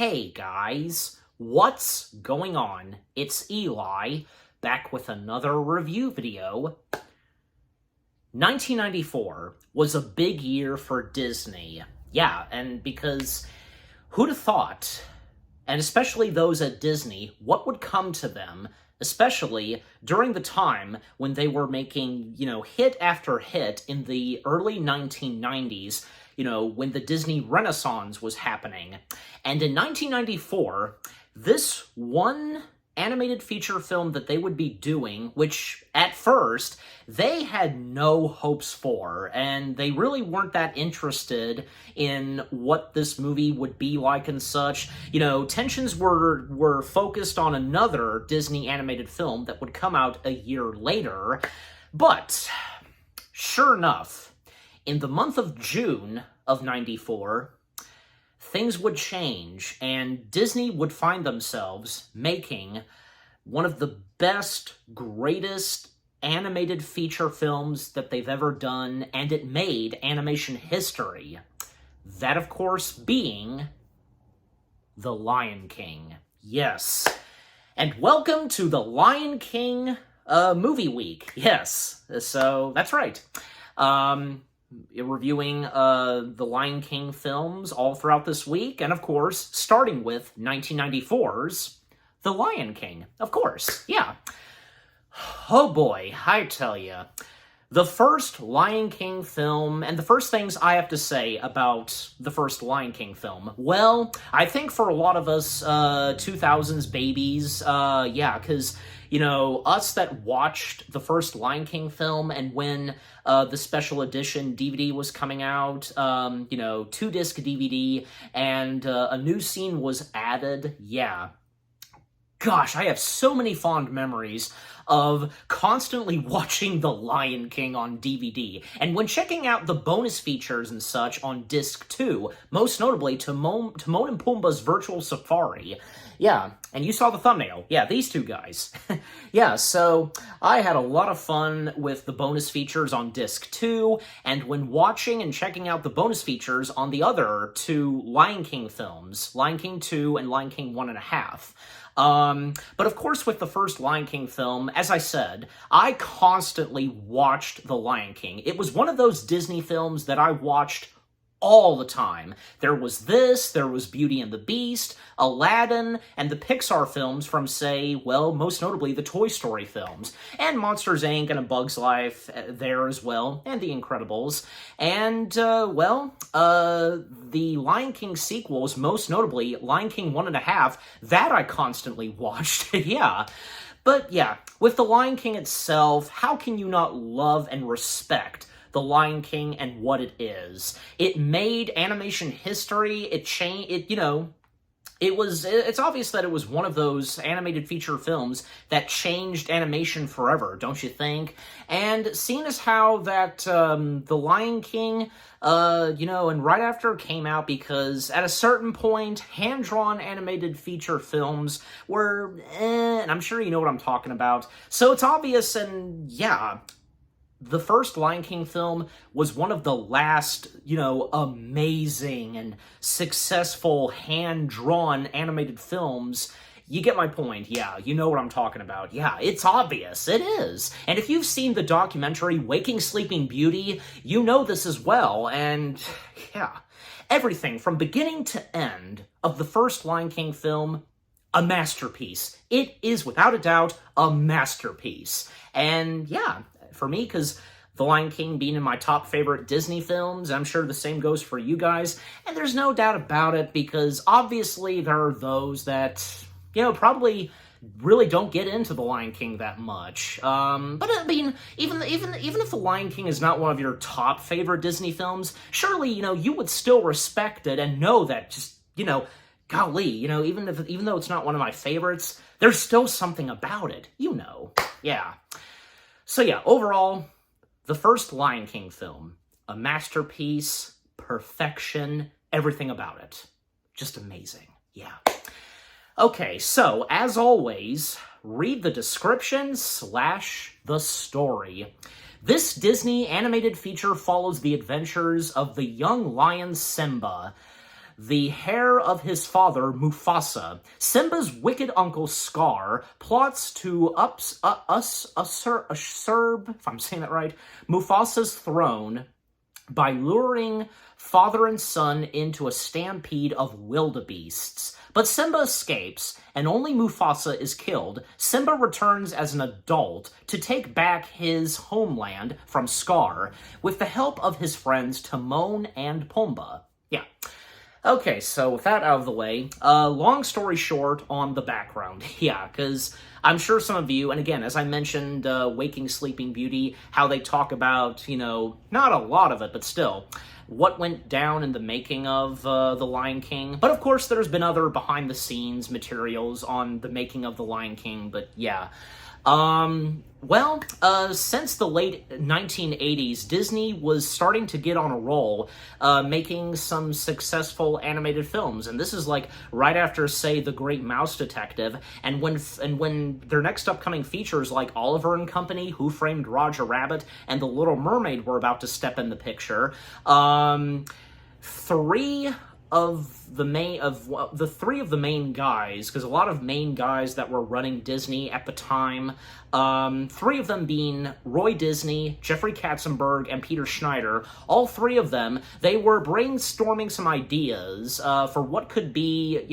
Hey guys, what's going on? It's Eli, back with another review video. 1994 was a big year for Disney. Yeah, and because who'd have thought, and especially those at Disney, what would come to them, especially during the time when they were making, hit after hit in the early 1990s, when the Disney Renaissance was happening. And in 1994, this one animated feature film that they would be doing, which at first they had no hopes for, and they really weren't that interested in what this movie would be like and such. Tensions were focused on another Disney animated film that would come out a year later. But sure enough, in the month of June of 94, things would change, and Disney would find themselves making one of the best, greatest animated feature films that they've ever done, and it made animation history. That, of course, being The Lion King. Yes. And welcome to The Lion King movie week. Yes. So, that's right. Reviewing the Lion King films all throughout this week, and of course, starting with 1994's The Lion King. Of course, yeah. Oh boy, I tell ya. The first Lion King film, and the first things I have to say about the first Lion King film, well, I think for a lot of us 2000s babies, yeah, because us that watched the first Lion King film, and when the special edition DVD was coming out, 2-disc DVD, and a new scene was added, yeah. Gosh, I have so many fond memories of constantly watching The Lion King on DVD. And when checking out the bonus features and such on Disc 2, most notably Timon and Pumbaa's Virtual Safari. Yeah, and you saw the thumbnail. Yeah, these two guys. Yeah, so I had a lot of fun with the bonus features on Disc 2, and when watching and checking out the bonus features on the other two Lion King films, Lion King 2 and Lion King 1.5. But of course, with the first Lion King film, as I said, I constantly watched The Lion King. It was one of those Disney films that I watched all the time. There was this, there was Beauty and the Beast, Aladdin, and the Pixar films from, say, well, most notably the Toy Story films, and Monsters, Inc. and A Bug's Life there as well, and The Incredibles, and, the Lion King sequels, most notably Lion King 1.5, that I constantly watched, yeah. But yeah, with The Lion King itself, how can you not love and respect The Lion King and what it is? It made animation history. It changed, it's obvious that it was one of those animated feature films that changed animation forever, don't you think? And seeing as how that, The Lion King, and right after it came out, because at a certain point, hand-drawn animated feature films were, and I'm sure you know what I'm talking about. So it's obvious, and yeah, the first Lion King film was one of the last, amazing and successful hand-drawn animated films. You get my point, yeah, you know what I'm talking about. Yeah, it's obvious, it is. And if you've seen the documentary Waking Sleeping Beauty, you know this as well, and yeah. Everything from beginning to end of the first Lion King film, a masterpiece. It is, without a doubt, a masterpiece. And yeah, for me, because The Lion King being in my top favorite Disney films, I'm sure the same goes for you guys, and there's no doubt about it, because obviously there are those that, probably really don't get into The Lion King that much. But I mean, even if The Lion King is not one of your top favorite Disney films, surely, you would still respect it and know that just, golly, even though it's not one of my favorites, there's still something about it, yeah. So yeah, overall, the first Lion King film, a masterpiece, perfection, everything about it. Just amazing, yeah. Okay, so, as always, read the description / the story. This Disney animated feature follows the adventures of the young lion Simba, the heir of his father, Mufasa, Simba's wicked uncle Scar plots to usurp, if I'm saying that right, Mufasa's throne by luring father and son into a stampede of wildebeests. But Simba escapes, and only Mufasa is killed. Simba returns as an adult to take back his homeland from Scar with the help of his friends Timon and Pumbaa. Yeah. Okay, so with that out of the way, long story short on the background. Yeah, because I'm sure some of you, and again, as I mentioned, Waking Sleeping Beauty, how they talk about, not a lot of it, but still, what went down in the making of The Lion King. But of course, there's been other behind-the-scenes materials on the making of The Lion King, but yeah. Since the late 1980s, Disney was starting to get on a roll, making some successful animated films, and this is like right after, say, The Great Mouse Detective, and when their next upcoming features like Oliver and Company, Who Framed Roger Rabbit, and The Little Mermaid were about to step in the picture. Three of the main guys, because a lot of main guys that were running Disney at the time, three of them being Roy Disney, Jeffrey Katzenberg, and Peter Schneider, all three of them, they were brainstorming some ideas for what could be,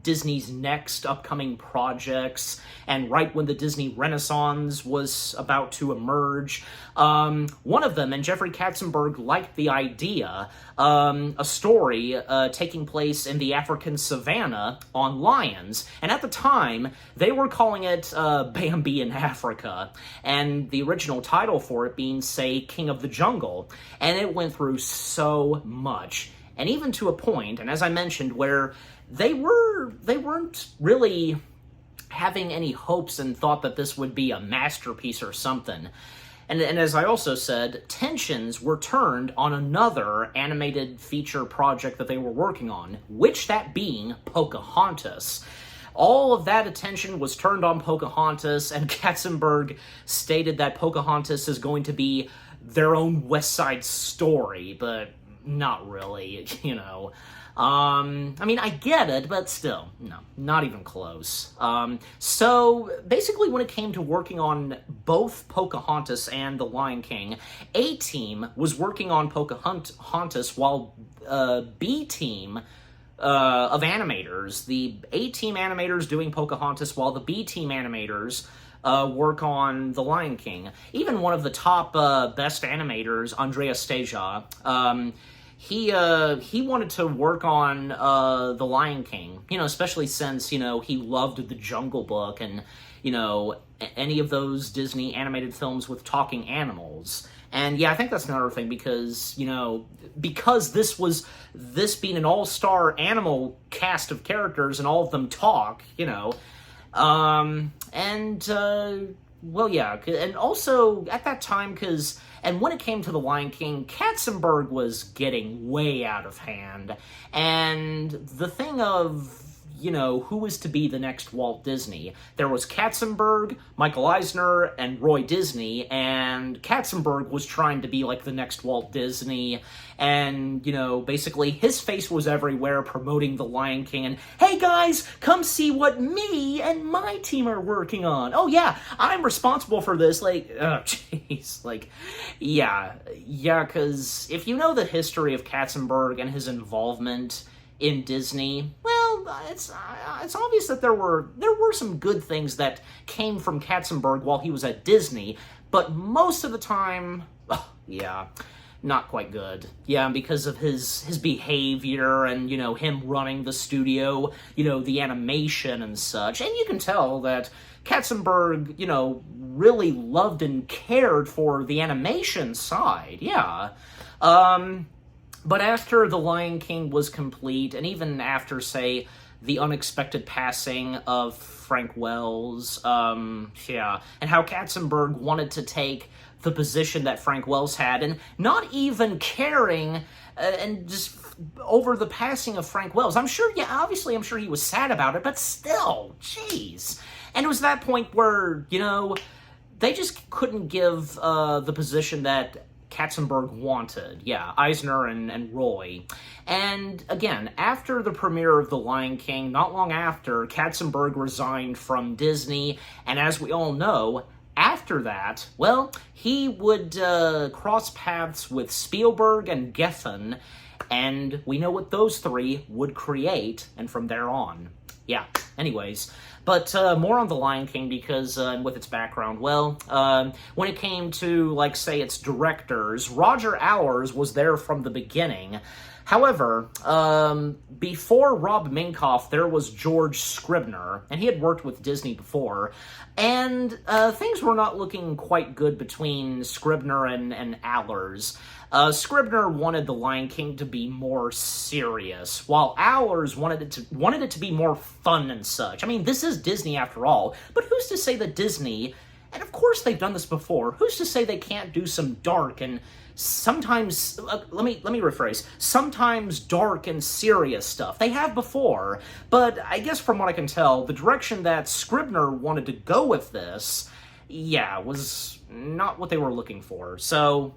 Disney's next upcoming projects, and right when the Disney Renaissance was about to emerge. One of them, and Jeffrey Katzenberg liked the idea, a story taking place in the African savannah on lions, and at the time, they were calling it Bambi in Africa, and the original title for it being, say, King of the Jungle, and it went through so much, and even to a point, and as I mentioned, where they weren't really having any hopes and thought that this would be a masterpiece or something. And as I also said, tensions were turned on another animated feature project that they were working on, which that being Pocahontas. All of that attention was turned on Pocahontas, and Katzenberg stated that Pocahontas is going to be their own West Side Story, but not really, I get it, but still, no, not even close. So, basically, when it came to working on both Pocahontas and The Lion King, A-Team was working on Pocahontas while B-Team of animators, the A-Team animators doing Pocahontas while the B-Team animators work on The Lion King. Even one of the top best animators, Andrea Steja, he wanted to work on The Lion King, especially since, he loved The Jungle Book and, any of those Disney animated films with talking animals. And yeah, I think that's another thing because, because this being an all-star animal cast of characters and all of them talk, well, yeah, and also at that time, and when it came to The Lion King, Katzenberg was getting way out of hand, and the thing of, who was to be the next Walt Disney? There was Katzenberg, Michael Eisner, and Roy Disney, and Katzenberg was trying to be like the next Walt Disney, and, basically his face was everywhere promoting The Lion King, and, hey guys, come see what me and my team are working on. Oh yeah, I'm responsible for this, oh jeez, yeah, because if you know the history of Katzenberg and his involvement in Disney, well, it's obvious that there were some good things that came from Katzenberg while he was at Disney, but most of the time, not quite good. Yeah, because of his behavior and, him running the studio, the animation and such, and you can tell that Katzenberg, really loved and cared for the animation side, yeah. But after The Lion King was complete, and even after, say, the unexpected passing of Frank Wells, and how Katzenberg wanted to take the position that Frank Wells had, and not even caring, and just over the passing of Frank Wells. I'm sure he was sad about it, but still, jeez. And it was that point where, they just couldn't give the position that Katzenberg wanted. Yeah, Eisner and Roy. And again, after the premiere of The Lion King, not long after, Katzenberg resigned from Disney, and as we all know, after that, well, he would cross paths with Spielberg and Geffen, and we know what those three would create, and from there on. Yeah, anyways. But more on The Lion King because, with its background, well, when it came to, like, say, its directors, Roger Allers was there from the beginning. However, before Rob Minkoff, there was George Scribner, and he had worked with Disney before, and things were not looking quite good between Scribner and Allers. Scribner wanted The Lion King to be more serious, while Allers wanted it to be more fun and such. I mean, this is Disney after all, but who's to say that Disney, and of course they've done this before, who's to say they can't do some dark and sometimes, let me rephrase, sometimes dark and serious stuff. They have before, but I guess from what I can tell, the direction that Scribner wanted to go with this, yeah, was not what they were looking for. So,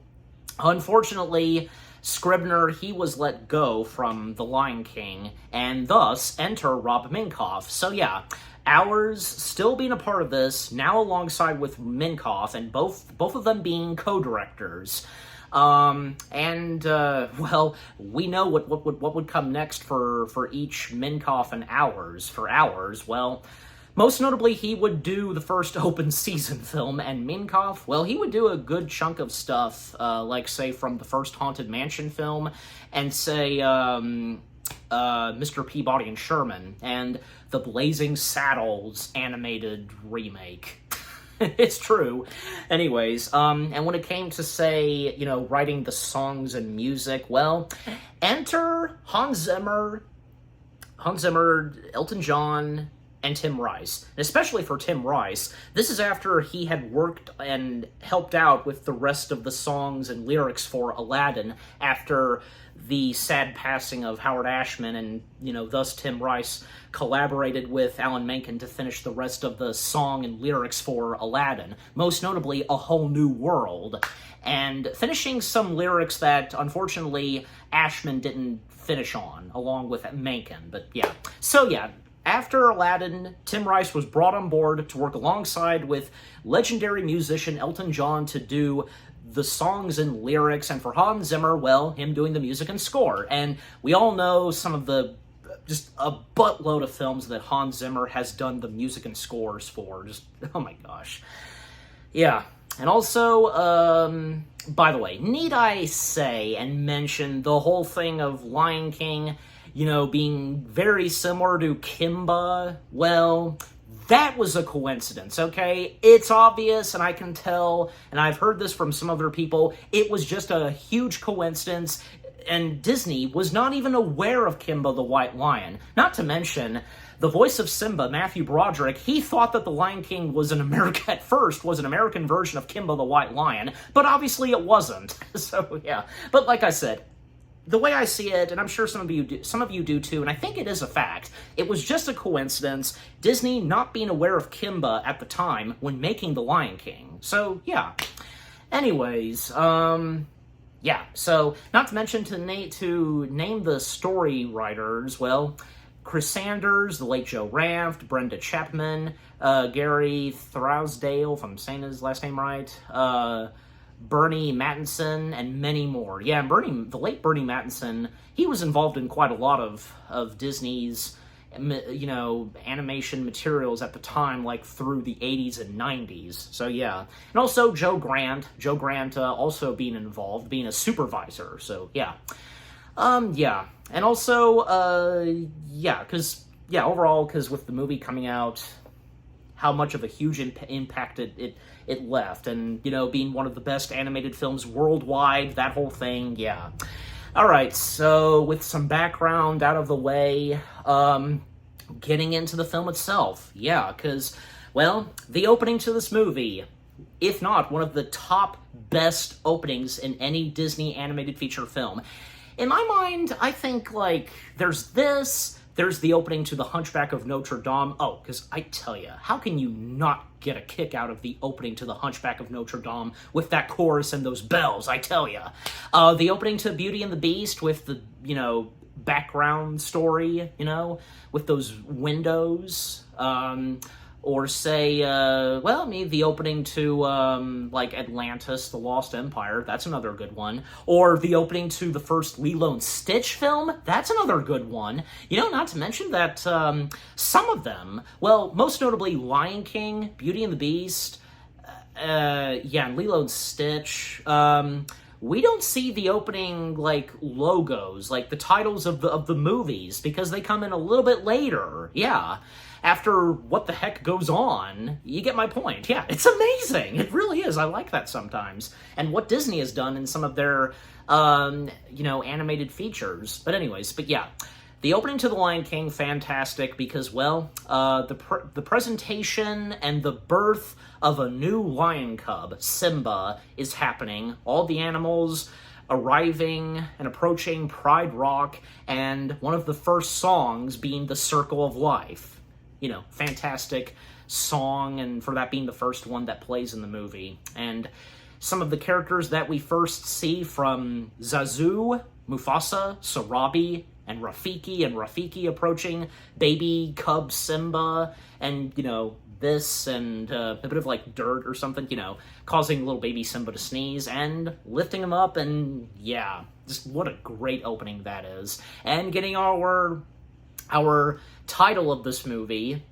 unfortunately, Scribner, he was let go from The Lion King, and thus enter Rob Minkoff. So yeah, Allers still being a part of this, now alongside with Minkoff, and both of them being co-directors. Well, we know what would come next for each Minkoff and Allers. For Allers, well, most notably, he would do the first open season film, and Minkoff, well, he would do a good chunk of stuff, like, say, from the first Haunted Mansion film, and, say, Mr. Peabody and Sherman, and the Blazing Saddles animated remake. It's true. Anyways, and when it came to, say, writing the songs and music, well, enter Hans Zimmer, Elton John, and Tim Rice. And especially for Tim Rice, this is after he had worked and helped out with the rest of the songs and lyrics for Aladdin after the sad passing of Howard Ashman, and, thus Tim Rice collaborated with Alan Menken to finish the rest of the song and lyrics for Aladdin, most notably A Whole New World, and finishing some lyrics that, unfortunately, Ashman didn't finish on, along with Menken, but yeah. So yeah, after Aladdin, Tim Rice was brought on board to work alongside with legendary musician Elton John to do the songs and lyrics, and for Hans Zimmer, well, him doing the music and score. And we all know some of the, just a buttload of films that Hans Zimmer has done the music and scores for. Just, oh my gosh. Yeah. And also, by the way, need I say and mention the whole thing of Lion King, being very similar to Kimba? Well, that was a coincidence, okay? It's obvious, and I can tell, and I've heard this from some other people, it was just a huge coincidence, and Disney was not even aware of Kimba the White Lion. Not to mention, the voice of Simba, Matthew Broderick, he thought that The Lion King was an American version of Kimba the White Lion, but obviously it wasn't. So, yeah. But like I said, the way I see it, and I'm sure some of you do too, and I think it is a fact, it was just a coincidence, Disney not being aware of Kimba at the time when making The Lion King. So, yeah. Anyways, yeah, so, not to mention to name the story writers, well, Chris Sanders, the late Joe Ranft, Brenda Chapman, Gary Trousdale, if I'm saying his last name right, Bernie Mattinson, and many more. Yeah, the late Bernie Mattinson, he was involved in quite a lot of Disney's, animation materials at the time, like through the 80s and 90s. So yeah. And also Joe Grant also being involved, being a supervisor. So yeah. Yeah. And also, overall, because with the movie coming out, how much of a huge impact it left, and, being one of the best animated films worldwide, that whole thing, yeah. Alright, so with some background out of the way, getting into the film itself, yeah, because, well, the opening to this movie, if not one of the top best openings in any Disney animated feature film. In my mind, I think, there's There's the opening to The Hunchback of Notre Dame. Oh, because I tell you, how can you not get a kick out of the opening to The Hunchback of Notre Dame with that chorus and those bells, I tell you. The opening to Beauty and the Beast with the, background story, with those windows. Or say, the opening to, Atlantis, The Lost Empire, that's another good one. Or the opening to the first Lilo and Stitch film, that's another good one. Not to mention that some of them, most notably Lion King, Beauty and the Beast, and Lilo and Stitch, we don't see the opening, logos, the titles of the movies, because they come in a little bit later, after What the Heck Goes On. You get my point. Yeah, it's amazing. It really is. I like that sometimes. And what Disney has done in some of their, animated features. But the opening to The Lion King, fantastic, because, the presentation and the birth of a new lion cub, Simba, is happening. All the animals arriving and approaching Pride Rock, and one of the first songs being The Circle of Life. Fantastic song, and for that being the first one that plays in the movie. And some of the characters that we first see from Zazu, Mufasa, Sarabi, and Rafiki approaching baby cub Simba, and, this and a bit of, dirt or something, causing little baby Simba to sneeze, and lifting him up, and, just what a great opening that is. And getting our title of this movie,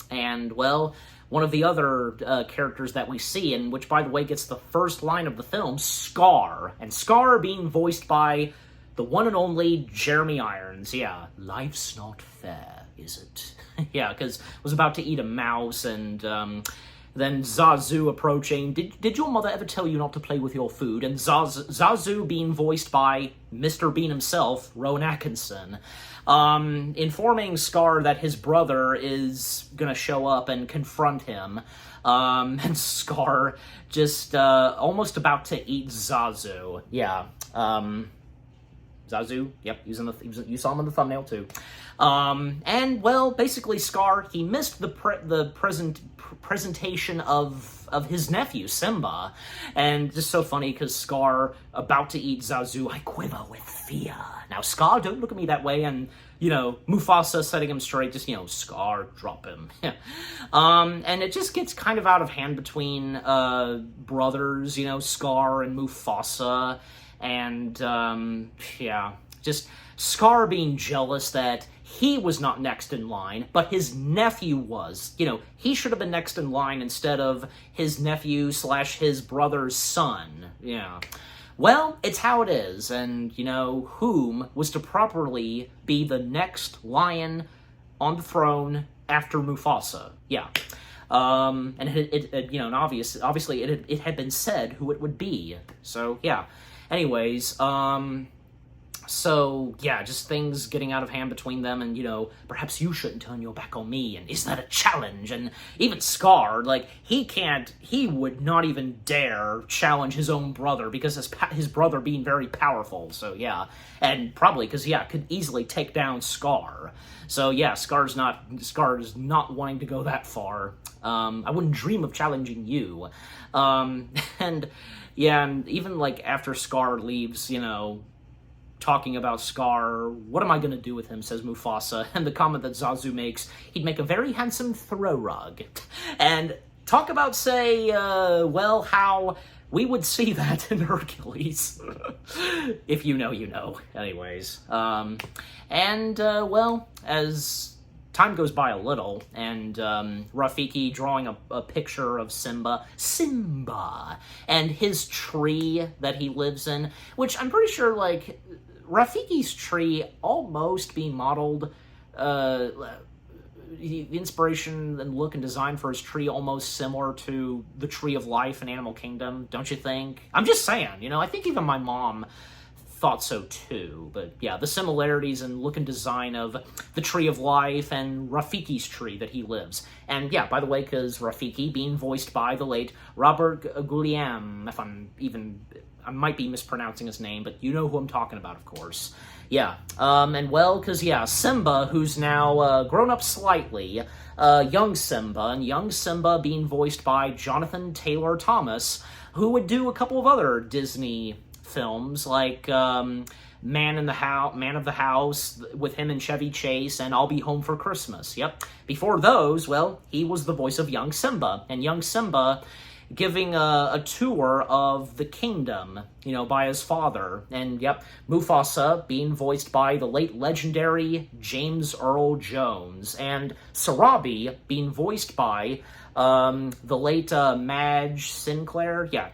and, one of the other characters that we see, and which, by the way, gets the first line of the film, Scar. And Scar being voiced by the one and only Jeremy Irons. Life's not fair, is it? Because was about to eat a mouse, and then Zazu approaching. Did your mother ever tell you not to play with your food? And Zazu being voiced by Mr. Bean himself, Rowan Atkinson, informing Scar that his brother is gonna show up and confront him. And Scar just almost about to eat Zazu. Zazu, you saw him in the thumbnail too. And basically Scar, he missed the presentation of his nephew, Simba. And just so funny, because Scar, about to eat Zazu, I quiver with fear. Now, Scar, don't look at me that way, and, Mufasa setting him straight, just, Scar, drop him. And it just gets kind of out of hand between brothers, Scar and Mufasa. And, just Scar being jealous that he was not next in line, but his nephew was. He should have been next in line instead of his nephew / his brother's son. It's how it is, and, whom was to properly be the next lion on the throne after Mufasa. And and obviously it had been said who it would be. So, anyways, just things getting out of hand between them, and, perhaps you shouldn't turn your back on me, and is that a challenge? And even Scar, he would not even dare challenge his own brother, because his brother being very powerful, so and probably because, could easily take down Scar. So, Scar's not wanting to go that far. I wouldn't dream of challenging you. And even, after Scar leaves, talking about Scar, what am I going to do with him, says Mufasa, and the comment that Zazu makes, he'd make a very handsome throw rug. And talk about, say, how we would see that in Hercules. If you know, you know. Anyways. As time goes by a little, and Rafiki drawing a picture of Simba, and his tree that he lives in, which I'm pretty sure, Rafiki's tree almost being modeled, the inspiration and look and design for his tree almost similar to the Tree of Life in Animal Kingdom, don't you think? I'm just saying, I think even my mom thought so too, but the similarities in look and design of the Tree of Life and Rafiki's tree that he lives. And by the way, because Rafiki being voiced by the late Robert Guillaume, I might be mispronouncing his name, but you know who I'm talking about, of course. Yeah, and well, because, yeah, Simba, who's now grown up slightly, young Simba being voiced by Jonathan Taylor Thomas, who would do a couple of other Disney films, like Man of the House, with him and Chevy Chase, and I'll Be Home for Christmas. Yep. Before those, well, he was the voice of young Simba, and young Simba giving a tour of the kingdom, by his father. And, yep, Mufasa being voiced by the late legendary James Earl Jones, and Sarabi being voiced by the late Madge Sinclair. Yeah,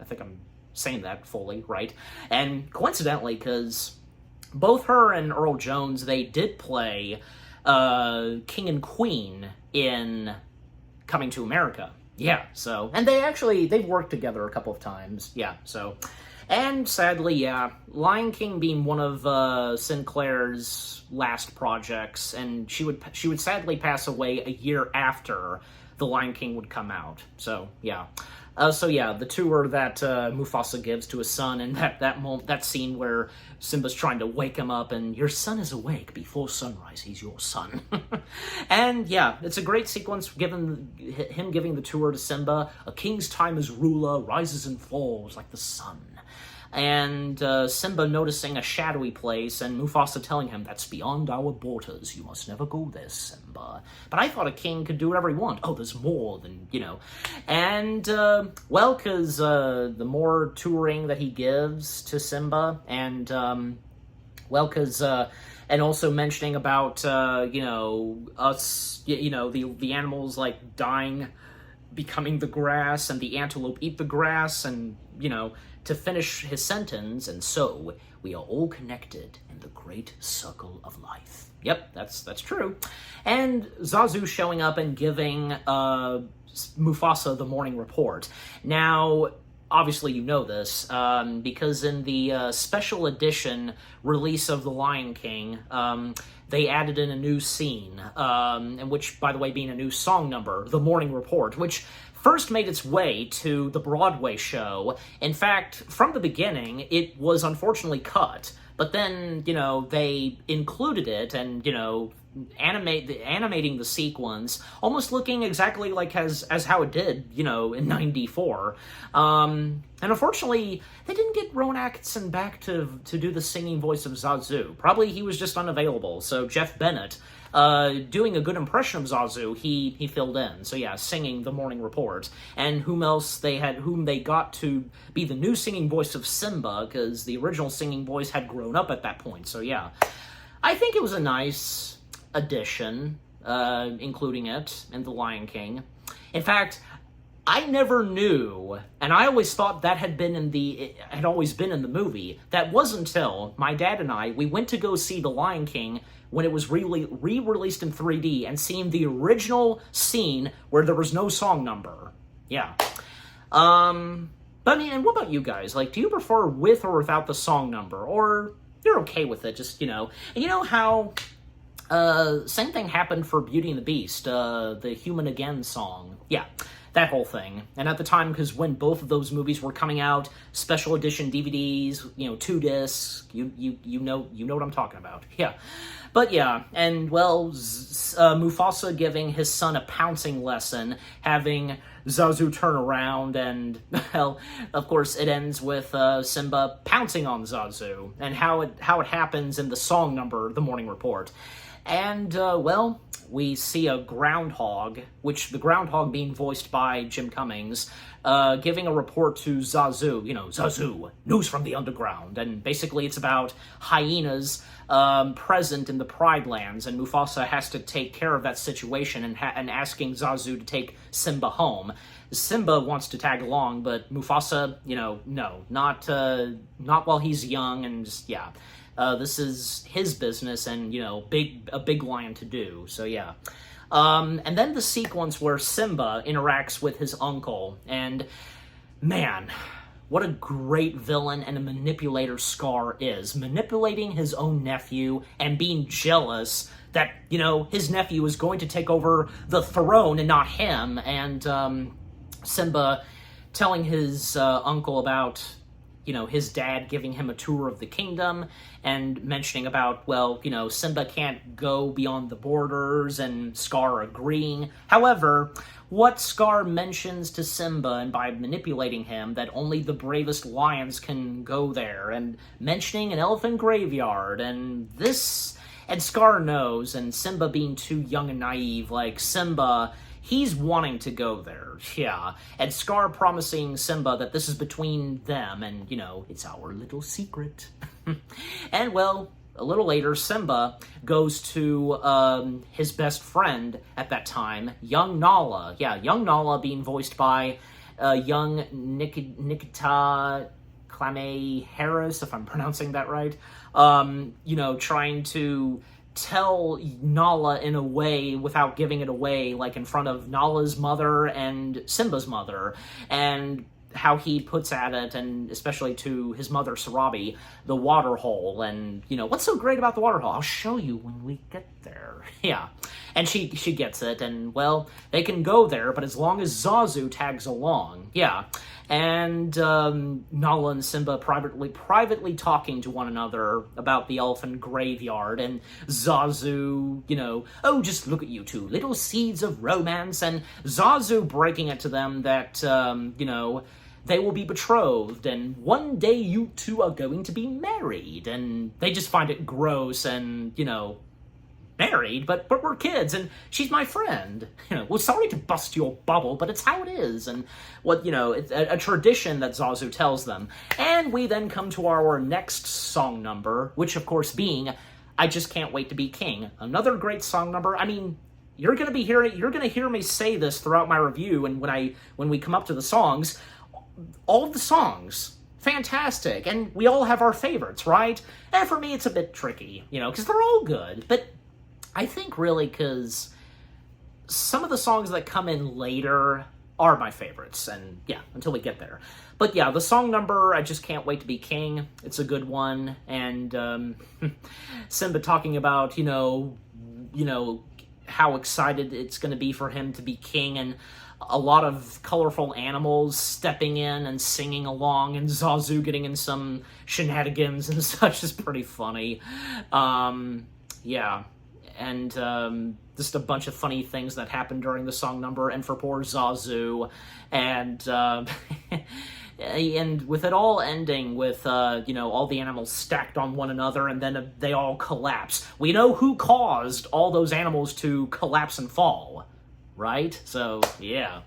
I think I'm saying that fully right. And coincidentally, because both her and Earl Jones, they did play King and Queen in Coming to America. Yeah, so, and they've worked together a couple of times, yeah, so, and sadly, yeah, Lion King being one of Sinclair's last projects, and she would sadly pass away a year after The Lion King would come out, so, yeah. The tour that Mufasa gives to his son, and that scene where Simba's trying to wake him up, and your son is awake before sunrise. He's your son. And yeah, it's a great sequence. Him giving the tour to Simba. A king's time as ruler rises and falls like the sun. And Simba noticing a shadowy place, and Mufasa telling him, that's beyond our borders, you must never go there, Simba. But I thought a king could do whatever he wants. Oh, there's more than, And, because the more touring that he gives to Simba, and, because, and also mentioning about, us, the animals, like, dying, becoming the grass, and the antelope eat the grass, and, to finish his sentence, and so we are all connected in the great circle of life. Yep, that's true. And Zazu showing up and giving Mufasa the morning report. Now, obviously you know this, because in the special edition release of The Lion King, they added in a new scene, and which, by the way, being a new song number, The Morning Report, which first made its way to the Broadway show. In fact, from the beginning, it was unfortunately cut, but then, they included it and, animating the sequence, almost looking exactly like as how it did, in '94. And unfortunately, they didn't get Rowan Atkinson back to do the singing voice of Zazu. Probably he was just unavailable, so Jeff Bennett, doing a good impression of Zazu, he filled in. So yeah, singing The Morning Report. And whom they got to be the new singing voice of Simba, because the original singing voice had grown up at that point. So yeah, I think it was a nice addition, including it in The Lion King. In fact, I never knew, and I always thought that had always been in the movie. That wasn't until my dad and we went to go see The Lion King when it was re-released in 3D, and seeing the original scene where there was no song number. Yeah. But I mean, and what about you guys? Like, do you prefer with or without the song number? Or you're okay with it, just, And you know how same thing happened for Beauty and the Beast, the Human Again song. Yeah, that whole thing. And at the time, because when both of those movies were coming out, special edition DVDs, 2 discs, you know what I'm talking about. Yeah. But yeah, and well, Mufasa giving his son a pouncing lesson, having Zazu turn around, and, well, of course, it ends with Simba pouncing on Zazu, and how it happens in the song number, The Morning Report. And, well, we see a groundhog, which the groundhog being voiced by Jim Cummings, giving a report to Zazu, Zazu, news from the underground, and basically it's about hyenas present in the Pride Lands, and Mufasa has to take care of that situation, and asking Zazu to take Simba home. Simba wants to tag along, but Mufasa, no, not while he's young, and just, yeah. This is his business, and, a big lion to do, so yeah. And then the sequence where Simba interacts with his uncle, and, man, what a great villain and a manipulator Scar is. Manipulating his own nephew and being jealous that, his nephew is going to take over the throne and not him, and Simba telling his uncle about his dad giving him a tour of the kingdom and mentioning about, well, Simba can't go beyond the borders, and Scar agreeing. However, what Scar mentions to Simba, and by manipulating him, that only the bravest lions can go there, and mentioning an elephant graveyard, and Scar knows, and Simba being too young and naive, like Simba, he's wanting to go there, yeah. And Scar promising Simba that this is between them, and, it's our little secret. And, well, a little later, Simba goes to his best friend at that time, young Nala. Yeah, young Nala being voiced by young Nikita Clame Harris, if I'm pronouncing that right. Trying to tell Nala in a way without giving it away, like in front of Nala's mother and Simba's mother, and how he puts at it, and especially to his mother, Sarabi, the water hole, and, what's so great about the water hole? I'll show you when we get there. Yeah. And she gets it, and, well, they can go there, but as long as Zazu tags along. Yeah. And Nala and Simba privately talking to one another about the elephant graveyard, and Zazu, oh, just look at you two, little seeds of romance, and Zazu breaking it to them that, they will be betrothed, and one day you two are going to be married, and they just find it gross, and, married, but we're kids, and she's my friend. Well, sorry to bust your bubble, but it's how it is, and it's a tradition that Zazu tells them. And we then come to our next song number, which, of course, being I Just Can't Wait to Be King. Another great song number. I mean, you're gonna hear me say this throughout my review, and when we come up to the songs, all of the songs, fantastic, and we all have our favorites, right? And for me, it's a bit tricky, because they're all good, but I think really because some of the songs that come in later are my favorites, and yeah, until we get there. But yeah, the song number, I Just Can't Wait to Be King, it's a good one, and Simba talking about, how excited it's going to be for him to be king, and a lot of colorful animals stepping in and singing along, and Zazu getting in some shenanigans and such is pretty funny. Yeah. And just a bunch of funny things that happened during the song number, and for poor Zazu, and and with it all ending with all the animals stacked on one another, and then they all collapse. We know who caused all those animals to collapse and fall, right? So yeah.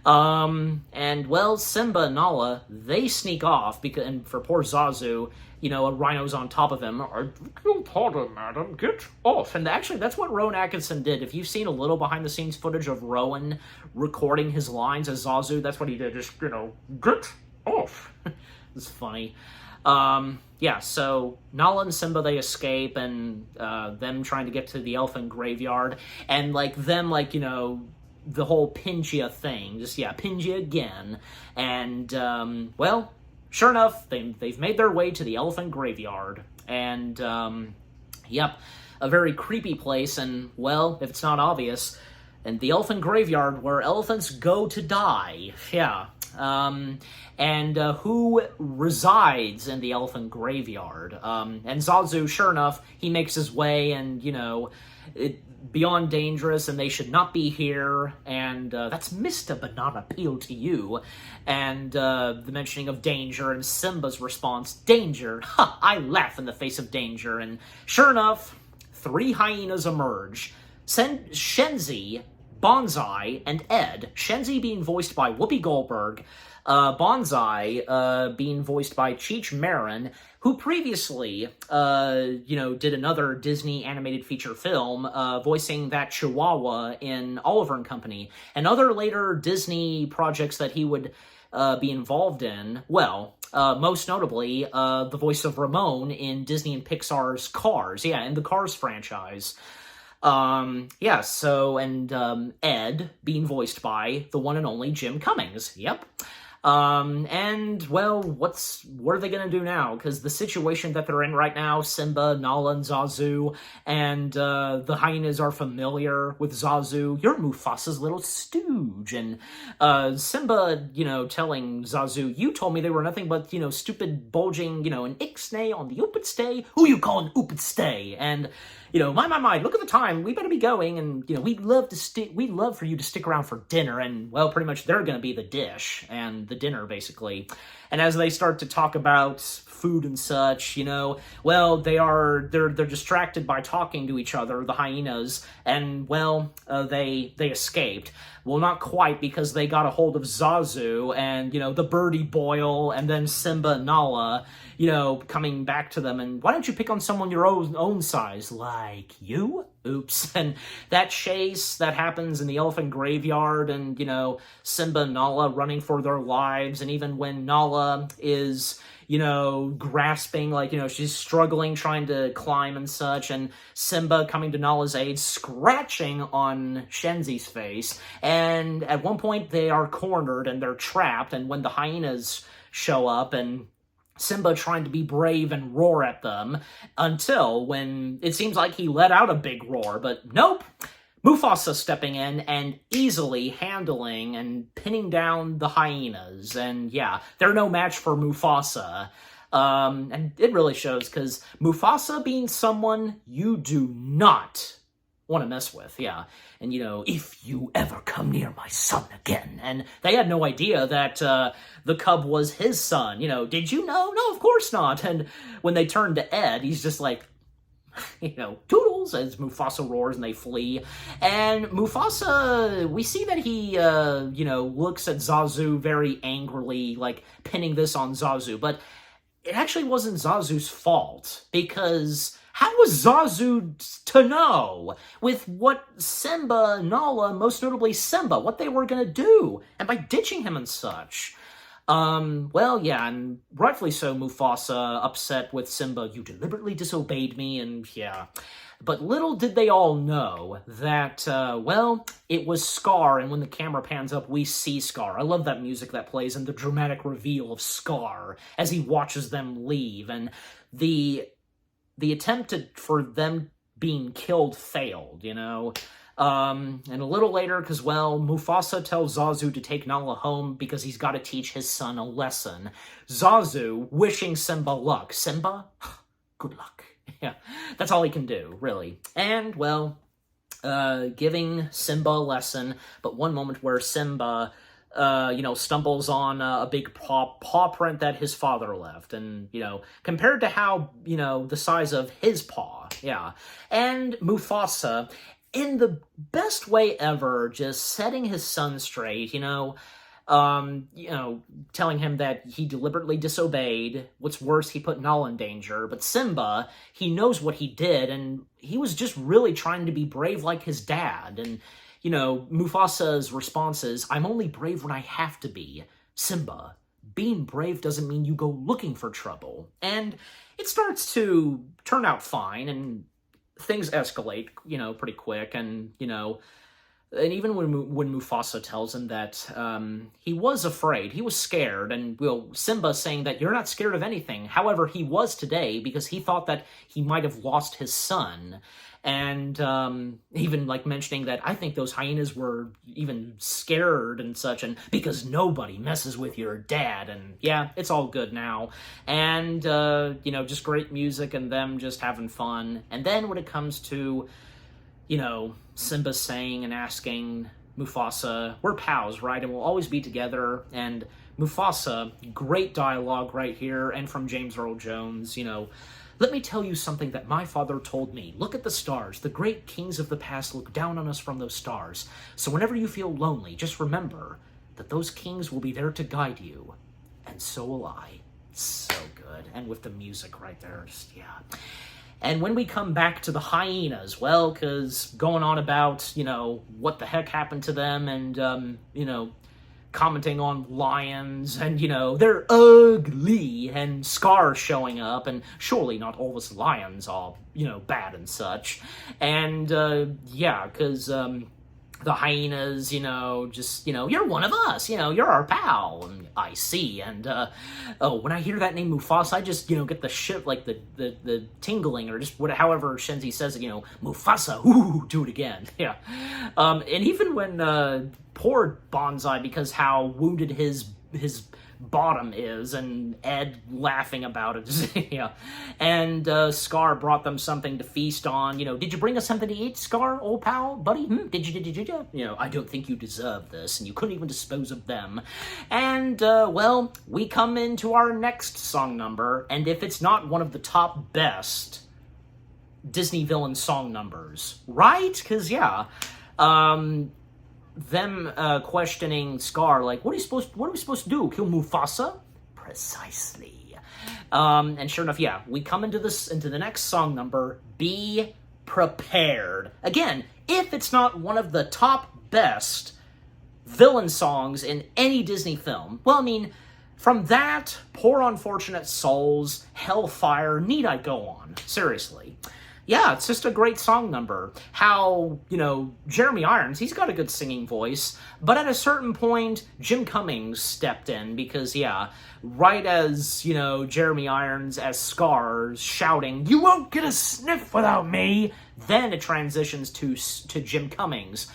And well, Simba and Nala, they sneak off, and for poor Zazu, a rhino's on top of him. I beg your pardon, madam, get off. And actually, that's what Rowan Atkinson did. If you've seen a little behind-the-scenes footage of Rowan recording his lines as Zazu, that's what he did. Just, get off. It's funny. Yeah, so Nala and Simba, they escape, and them trying to get to the elephant graveyard, and, the whole Pingia thing. Just, yeah, Pingia again. And, well, sure enough, they've made their way to the elephant graveyard. And, yep, a very creepy place, and, well, if it's not obvious, and the elephant graveyard where elephants go to die. Yeah. And who resides in the elephant graveyard. And Zazu, sure enough, he makes his way, and, beyond dangerous, and they should not be here, and that's Mr. Banana Peel to you, and the mentioning of danger, and Simba's response, danger, ha, I laugh in the face of danger, and sure enough, 3 hyenas emerge, Shenzi, Bonsai, and Ed, Shenzi being voiced by Whoopi Goldberg, Bonsai being voiced by Cheech Marin, who previously, did another Disney animated feature film, voicing that Chihuahua in Oliver and Company, and other later Disney projects that he would be involved in. Well, most notably, the voice of Ramon in Disney and Pixar's Cars, yeah, in the Cars franchise. Yeah, so, and Ed being voiced by the one and only Jim Cummings, yep. And, well, what are they gonna do now? Because the situation that they're in right now, Simba, Nala, and Zazu, and, the hyenas are familiar with Zazu. You're Mufasa's little stew. huge. And Simba, telling Zazu, you told me they were nothing but, stupid, bulging, an ixnay on the oopid stay. Who you calling oopid stay? And, my, look at the time. We better be going. And, we'd love for you to stick around for dinner. And, well, pretty much they're going to be the dish and the dinner, basically. And as they start to talk about food and such, well, they're distracted by talking to each other, the hyenas, and, well, they escaped. Well, not quite, because they got a hold of Zazu and, the birdie boil, and then Simba and Nala, coming back to them, and why don't you pick on someone your own size, like you? Oops. And that chase that happens in the elephant graveyard, and, Simba and Nala running for their lives, and even when Nala is, grasping, she's struggling, trying to climb and such, and Simba coming to Nala's aid, scratching on Shenzi's face, and at one point they are cornered and they're trapped, and when the hyenas show up, and Simba trying to be brave and roar at them, until when it seems like he let out a big roar, but nope! Mufasa stepping in and easily handling and pinning down the hyenas. And yeah, they're no match for Mufasa. And it really shows, because Mufasa being someone you do not want to mess with, yeah. And, if you ever come near my son again. And they had no idea that the cub was his son. Did you know? No, of course not. And when they turn to Ed, he's just like, toodles, as Mufasa roars and they flee. And Mufasa, we see that he, looks at Zazu very angrily, like pinning this on Zazu. But it actually wasn't Zazu's fault, because how was Zazu to know with what Simba, Nala, most notably Simba, what they were going to do, and by ditching him and such? Well, yeah, and rightfully so, Mufasa, upset with Simba, you deliberately disobeyed me, and yeah. But little did they all know that, well, it was Scar, and when the camera pans up, we see Scar. I love that music that plays and the dramatic reveal of Scar as he watches them leave, and the attempt for them being killed failed, And a little later, because, well, Mufasa tells Zazu to take Nala home because he's got to teach his son a lesson. Zazu wishing Simba luck. Simba? Good luck. Yeah, that's all he can do, really. And, well, giving Simba a lesson, but one moment where Simba, stumbles on a big paw print that his father left. And, compared to how, the size of his paw, yeah. And Mufasa, in the best way ever, just setting his son straight, telling him that he deliberately disobeyed. What's worse, he put Nala in danger. But Simba, he knows what he did, and he was just really trying to be brave like his dad. And, Mufasa's response is, I'm only brave when I have to be. Simba, being brave doesn't mean you go looking for trouble. And it starts to turn out fine, and things escalate, pretty quick, and, and even when Mufasa tells him that he was afraid, he was scared, and, well, Simba saying that you're not scared of anything. However, he was today because he thought that he might have lost his son. And even, mentioning that I think those hyenas were even scared and such, and because nobody messes with your dad, and yeah, it's all good now. And, just great music and them just having fun. And then when it comes to, Simba saying and asking Mufasa, we're pals, right? And we'll always be together. And Mufasa, great dialogue right here, and from James Earl Jones, let me tell you something that my father told me. Look at the stars. The great kings of the past look down on us from those stars. So whenever you feel lonely, just remember that those kings will be there to guide you. And so will I. So good. And with the music right there, just, yeah. And when we come back to the hyenas, well, because going on about, what the heck happened to them, and, commenting on lions, and, they're ugly, and Scar showing up, and surely not all us lions are, bad and such. And, yeah, because, the hyenas, just, you're one of us, you're our pal, and I see, and, when I hear that name Mufasa, I just, get the shit, like, the tingling, or just however Shenzi says it, Mufasa, ooh, do it again, yeah, and even when, poor Bonsai, because how wounded his bottom is, and Ed laughing about it, yeah, and Scar brought them something to feast on. Did you bring us something to eat, Scar, old pal, buddy? Did you? I don't think you deserve this, and you couldn't even dispose of them. And well, we come into our next song number, and if it's not one of the top best Disney villain song numbers, right? Because yeah, them questioning Scar, like, what are we supposed to do? Kill Mufasa? Precisely. And sure enough, yeah, we come into the next song number, Be Prepared. Again, if it's not one of the top best villain songs in any Disney film, well, I mean, from that, Poor Unfortunate Souls, Hellfire, need I go on? Seriously. Yeah, it's just a great song number. How, Jeremy Irons, he's got a good singing voice, but at a certain point, Jim Cummings stepped in because, yeah, right as, Jeremy Irons as Scar shouting, "You won't get a sniff without me," then it transitions to Jim Cummings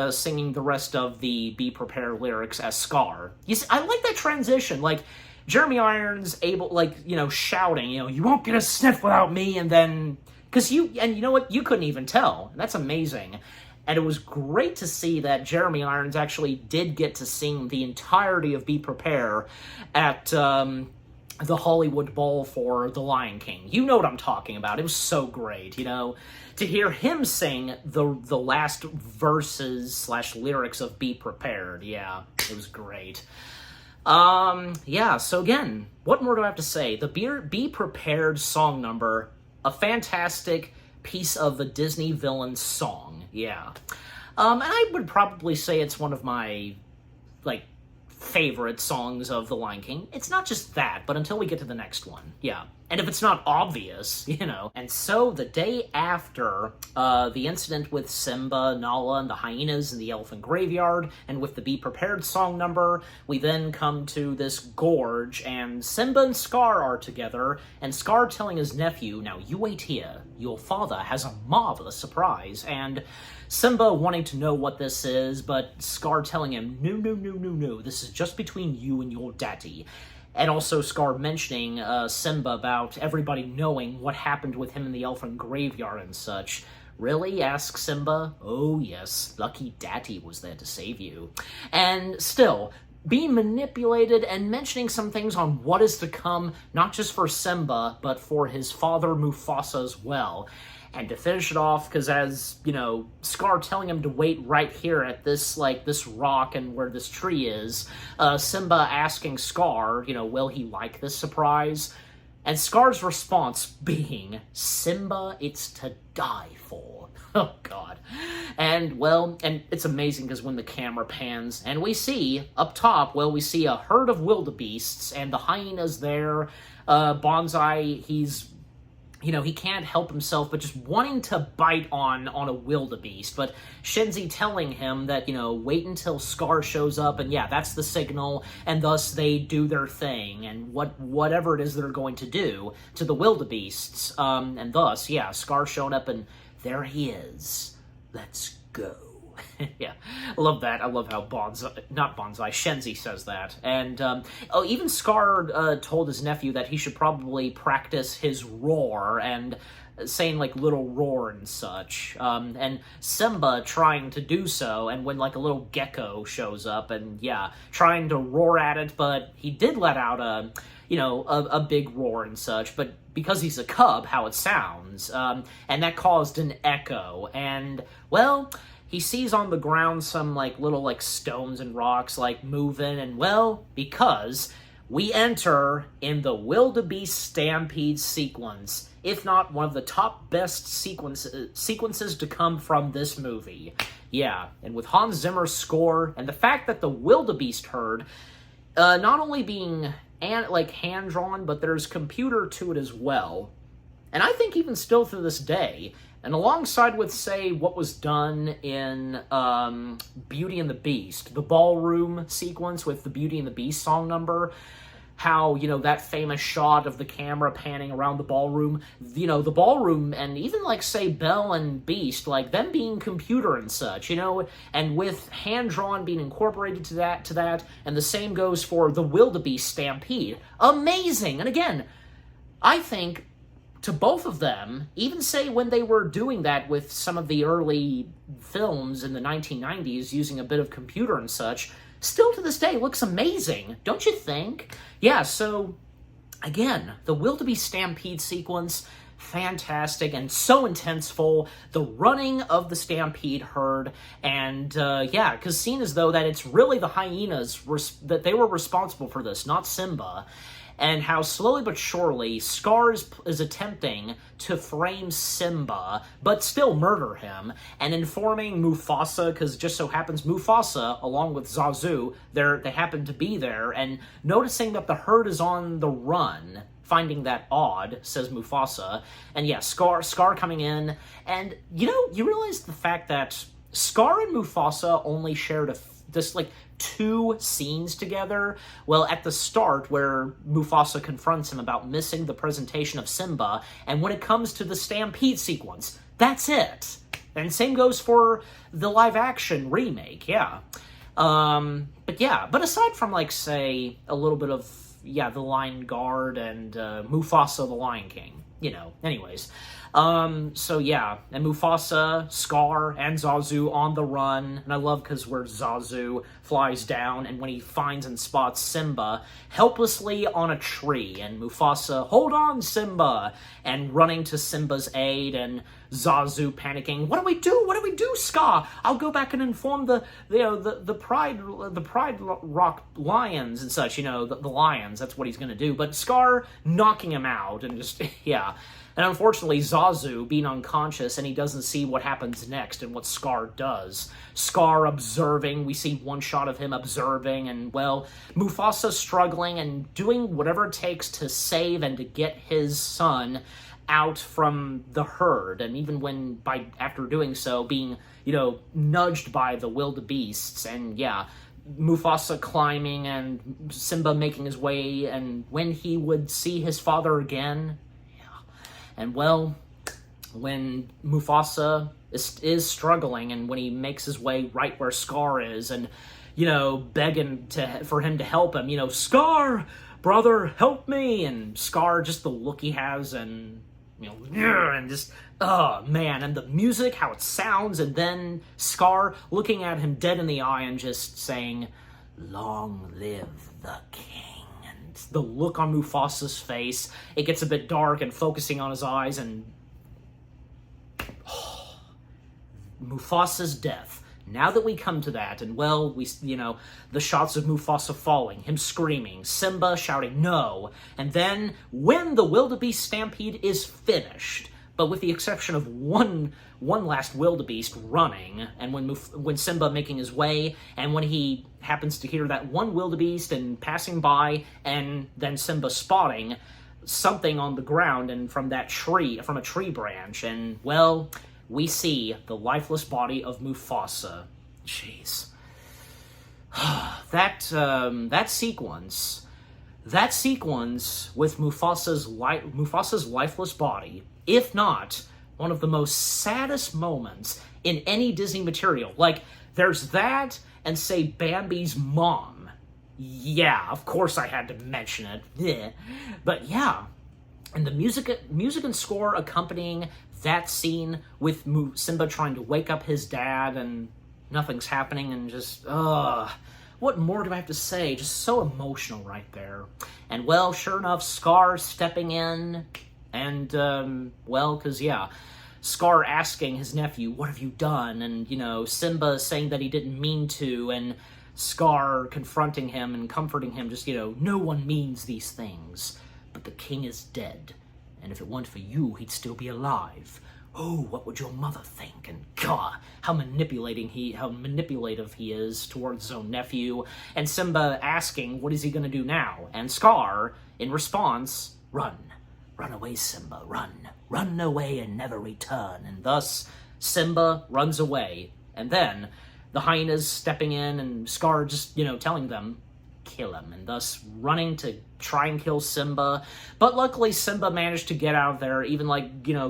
singing the rest of the Be Prepared lyrics as Scar. You see, I like that transition, like, Jeremy Irons able, like, shouting, "You won't get a sniff without me," and then... Because you know what? You couldn't even tell. That's amazing. And it was great to see that Jeremy Irons actually did get to sing the entirety of Be Prepared at the Hollywood Bowl for The Lion King. You know what I'm talking about. It was so great, to hear him sing the last verses / lyrics of Be Prepared. Yeah, it was great. Yeah, so again, what more do I have to say? The Be Prepared song number... a fantastic piece of a Disney villain song, yeah. And I would probably say it's one of my, favorite songs of The Lion King. It's not just that, but until we get to the next one, yeah. And if it's not obvious, And so, the day after the incident with Simba, Nala, and the hyenas in the elephant graveyard, and with the Be Prepared song number, we then come to this gorge, and Simba and Scar are together, and Scar telling his nephew, "Now you wait here, your father has a marvelous surprise," and Simba wanting to know what this is, but Scar telling him, no, this is just between you and your daddy. And also Scar mentioning Simba about everybody knowing what happened with him in the elephant graveyard and such. "Really?" asks Simba. "Oh yes, lucky daddy was there to save you." And still, being manipulated and mentioning some things on what is to come, not just for Simba, but for his father Mufasa as well. And to finish it off, because as, Scar telling him to wait right here at this rock and where this tree is, Simba asking Scar, will he like this surprise? And Scar's response being, "Simba, it's to die for." Oh, God. And, well, and it's amazing because when the camera pans, and we see, up top, we see a herd of wildebeests, and the hyenas there, Bonsai, he's... he can't help himself but just wanting to bite on a wildebeest, but Shenzi telling him that, wait until Scar shows up, and yeah, that's the signal, and thus they do their thing, and whatever it is they're going to do to the wildebeests, and thus, yeah, Scar showing up, and there he is. Let's go. Yeah, I love that. I love how Shenzi says that. And, even Scar told his nephew that he should probably practice his roar, and saying, little roar and such. And Simba trying to do so, and when, a little gecko shows up, and, yeah, trying to roar at it, but he did let out a big roar and such, but because he's a cub, how it sounds, and that caused an echo, and, well... he sees on the ground some, little, stones and rocks, moving, and, because we enter in the wildebeest stampede sequence, if not one of the top best sequences to come from this movie. Yeah, and with Hans Zimmer's score, and the fact that the wildebeest herd, not only being, hand-drawn, but there's computer to it as well, and I think even still to this day, And alongside with, say, what was done in Beauty and the Beast, the ballroom sequence with the Beauty and the Beast song number, how, that famous shot of the camera panning around the ballroom, the ballroom, and even, like, say, Belle and Beast, like, them being computer and such, and with hand-drawn being incorporated to that, and the same goes for the Wildebeest Stampede. Amazing! And again, I think, to both of them, even, say, when they were doing that with some of the early films in the 1990s, using a bit of computer and such, still to this day looks amazing, don't you think? Yeah, so, again, the Wildebeest Stampede sequence, fantastic and so intenseful. The running of the Stampede herd, and, because seen as though that it's really the hyenas that they were responsible for this, not Simba. And how slowly but surely Scar is attempting to frame Simba, but still murder him, and informing Mufasa, because just so happens Mufasa, along with Zazu, they happen to be there, and noticing that the herd is on the run, finding that odd, says Mufasa, and yeah, Scar coming in, and, you realize the fact that Scar and Mufasa only shared just, like, 2 scenes together. Well, at the start, where Mufasa confronts him about missing the presentation of Simba, and when it comes to the Stampede sequence, that's it. And same goes for the live-action remake, yeah. But aside from, like, say, a little bit of, the Lion Guard and Mufasa the Lion King, anyways. And Mufasa, Scar, and Zazu on the run, and I love because where Zazu flies down, and when he finds and spots Simba helplessly on a tree, and Mufasa, hold on, Simba, and running to Simba's aid, and Zazu panicking, what do we do, Scar? I'll go back and inform the Pride Rock lions and such, the lions, that's what he's gonna do, but Scar knocking him out, and just, yeah. And unfortunately, Zazu being unconscious, and he doesn't see what happens next and what Scar does. Scar observing, we see one shot of him observing, and, well, Mufasa struggling and doing whatever it takes to save and to get his son out from the herd, and even after doing so, being, nudged by the wildebeests, and, yeah, Mufasa climbing, and Simba making his way, and when he would see his father again. And, well, when Mufasa is struggling, and when he makes his way right where Scar is, and, begging for him to help him, Scar, brother, help me, and Scar, just the look he has, and, and just, oh, man, and the music, how it sounds, and then Scar looking at him dead in the eye and just saying, long live the king. The look on Mufasa's face, it gets a bit dark, and focusing on his eyes, and Mufasa's death. Now that we come to that, and, well, the shots of Mufasa falling, him screaming, Simba shouting no, and then when the wildebeest stampede is finished, but with the exception of one last wildebeest running, and when Simba making his way, and when he happens to hear that one wildebeest and passing by, and then Simba spotting something on the ground and from a tree branch, and, well, we see the lifeless body of Mufasa. Jeez. That sequence with Mufasa's lifeless body, if not one of the most saddest moments in any Disney material. Like, there's that, and, say, Bambi's mom. Yeah, of course I had to mention it. Yeah. But, yeah. And the music and score accompanying that scene with Simba trying to wake up his dad, and nothing's happening, and just, what more do I have to say? Just so emotional right there. And, well, sure enough, Scar stepping in, and, because, yeah, Scar asking his nephew, what have you done? And, Simba saying that he didn't mean to, and Scar confronting him and comforting him, just, no one means these things, but the king is dead, and if it weren't for you, he'd still be alive. Oh, what would your mother think? And God, how manipulative he is towards his own nephew. And Simba asking, what is he going to do now? And Scar, in response, run. "Run away, Simba, run. Run away and never return." And thus, Simba runs away. And then, the hyenas stepping in and Scar just, telling them, kill him, and thus running to try and kill Simba. But luckily Simba managed to get out of there, even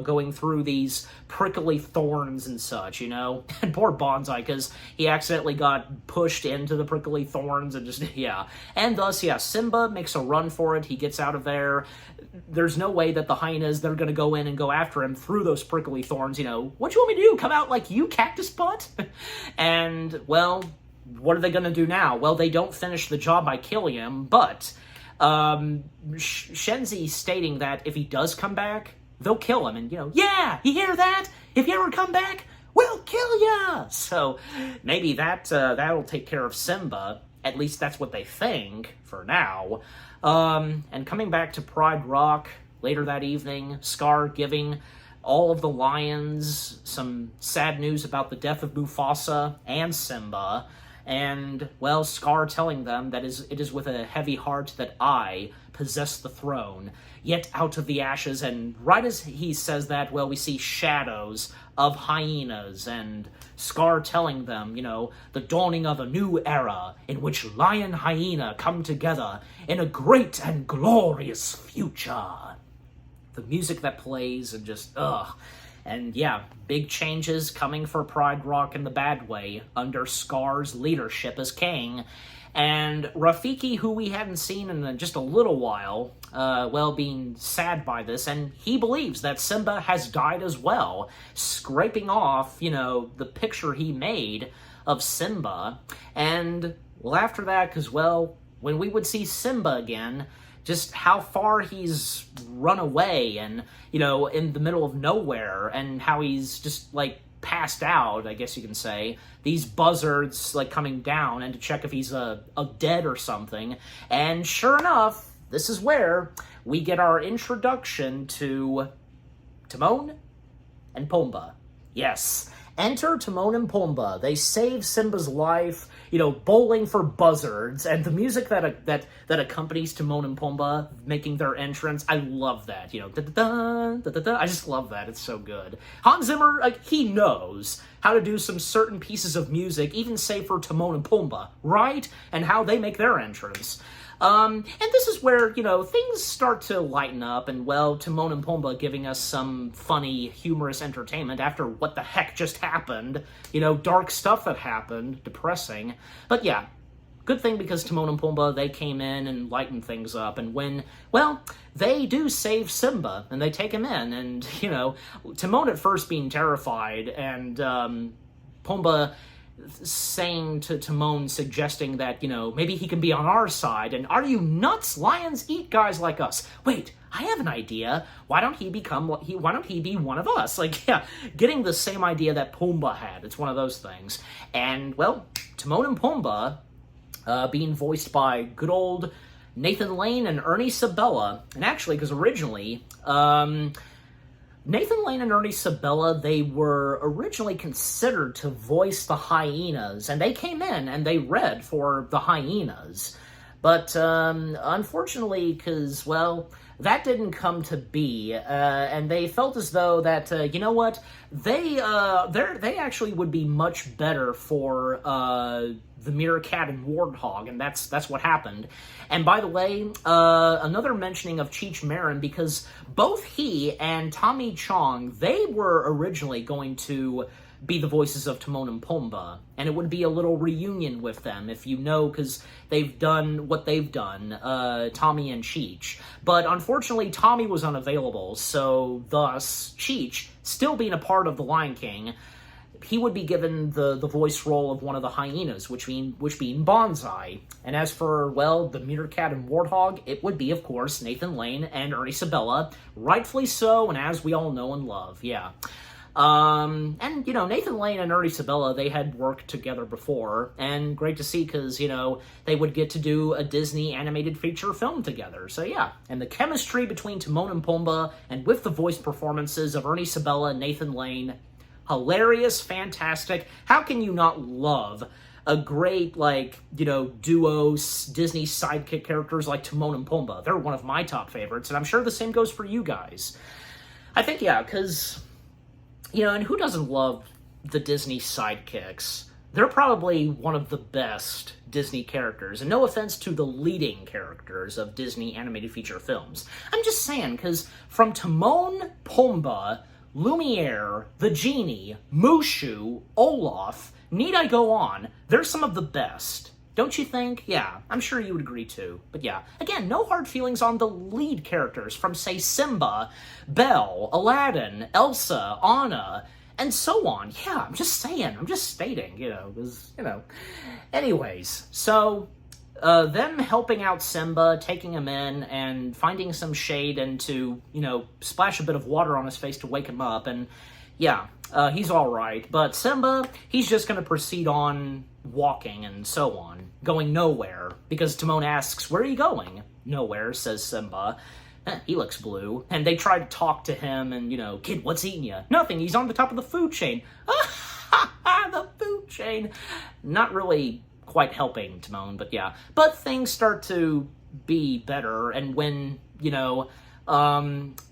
going through these prickly thorns and such, And poor Bonsai, because he accidentally got pushed into the prickly thorns and just, And thus, Simba makes a run for it. He gets out of there. There's no way that the hyenas, they're going to go in and go after him through those prickly thorns, What you want me to do? Come out like you, cactus butt? And, well, what are they going to do now? Well, they don't finish the job by killing him, but Shenzi stating that if he does come back, they'll kill him. And, yeah, you hear that? If you ever come back, we'll kill ya! So maybe that'll take care of Simba. At least that's what they think for now. And coming back to Pride Rock later that evening, Scar giving all of the lions some sad news about the death of Mufasa and Simba. And, well, Scar telling them that it is with a heavy heart that I possess the throne, yet out of the ashes. And right as he says that, well, we see shadows of hyenas, and Scar telling them, the dawning of a new era in which lion hyena come together in a great and glorious future. The music that plays and just, And big changes coming for Pride Rock in the bad way under Scar's leadership as king. And Rafiki, who we hadn't seen in just a little while, being sad by this, and he believes that Simba has died as well, scraping off, the picture he made of Simba. And, well, after that, because, when we would see Simba again, just how far he's run away and, in the middle of nowhere, and how he's just, passed out, I guess you can say. These buzzards, coming down and to check if he's dead or something. And sure enough, this is where we get our introduction to Timon and Pumbaa. Yes, enter Timon and Pumbaa. They save Simba's life, bowling for buzzards, and the music that accompanies Timon and Pumbaa making their entrance, I love that, da-da-da, da-da-da. I just love that, it's so good. Hans Zimmer, he knows how to do some certain pieces of music, even say for Timon and Pumbaa, right? And how they make their entrance. And this is where, things start to lighten up, and, Timon and Pumbaa giving us some funny, humorous entertainment after what the heck just happened. Dark stuff that happened, depressing. But good thing, because Timon and Pumbaa, they came in and lightened things up, and when, they do save Simba, and they take him in, and, Timon at first being terrified, and, Pumbaa saying to Timon, suggesting that, maybe he can be on our side, and are you nuts? Lions eat guys like us. Wait, I have an idea. Why don't he be one of us? Getting the same idea that Pumbaa had. It's one of those things. And, Timon and Pumbaa, being voiced by good old Nathan Lane and Ernie Sabella, and actually, because originally, Nathan Lane and Ernie Sabella, they were originally considered to voice the hyenas, and they came in and they read for the hyenas. But unfortunately, because, that didn't come to be, and they felt as though that, they actually would be much better for the Meerkat and Warthog, and that's what happened. And by the way, another mentioning of Cheech Marin, because both he and Tommy Chong, they were originally going to be the voices of Timon and Pumbaa, and it would be a little reunion with them, if because they've done what they've done, Tommy and Cheech. But unfortunately, Tommy was unavailable, so thus, Cheech, still being a part of The Lion King, he would be given the voice role of one of the hyenas, which being Bonsai. And as for, the Meerkat and Warthog, it would be, of course, Nathan Lane and Ernie Sabella, rightfully so, and as we all know and love, And, Nathan Lane and Ernie Sabella, they had worked together before, and great to see, because, they would get to do a Disney animated feature film together, so and the chemistry between Timon and Pumbaa, and with the voice performances of Ernie Sabella and Nathan Lane, hilarious, fantastic. How can you not love a great, like, duo Disney sidekick characters like Timon and Pumbaa. They're one of my top favorites, and I'm sure the same goes for you guys. I think, yeah, because, and who doesn't love the Disney sidekicks? They're probably one of the best Disney characters, and no offense to the leading characters of Disney animated feature films. I'm just saying, because from Timon, Pumbaa, Lumiere, the Genie, Mushu, Olaf, need I go on? They're some of the best. Don't you think? Yeah, I'm sure you would agree too. But yeah, again, no hard feelings on the lead characters from, say, Simba, Belle, Aladdin, Elsa, Anna, and so on. Yeah, I'm just saying. I'm just stating, because, Anyways, so, them helping out Simba, taking him in, and finding some shade and to, splash a bit of water on his face to wake him up, and, yeah, he's alright. But Simba, he's just gonna proceed on walking and so on, going nowhere, because Timon asks, "Where are you going?" "Nowhere," says Simba. He looks blue. And they try to talk to him and, "Kid, what's eating you?" "Nothing, he's on the top of the food chain." The food chain. Not really quite helping Timon, but yeah. But things start to be better, and when,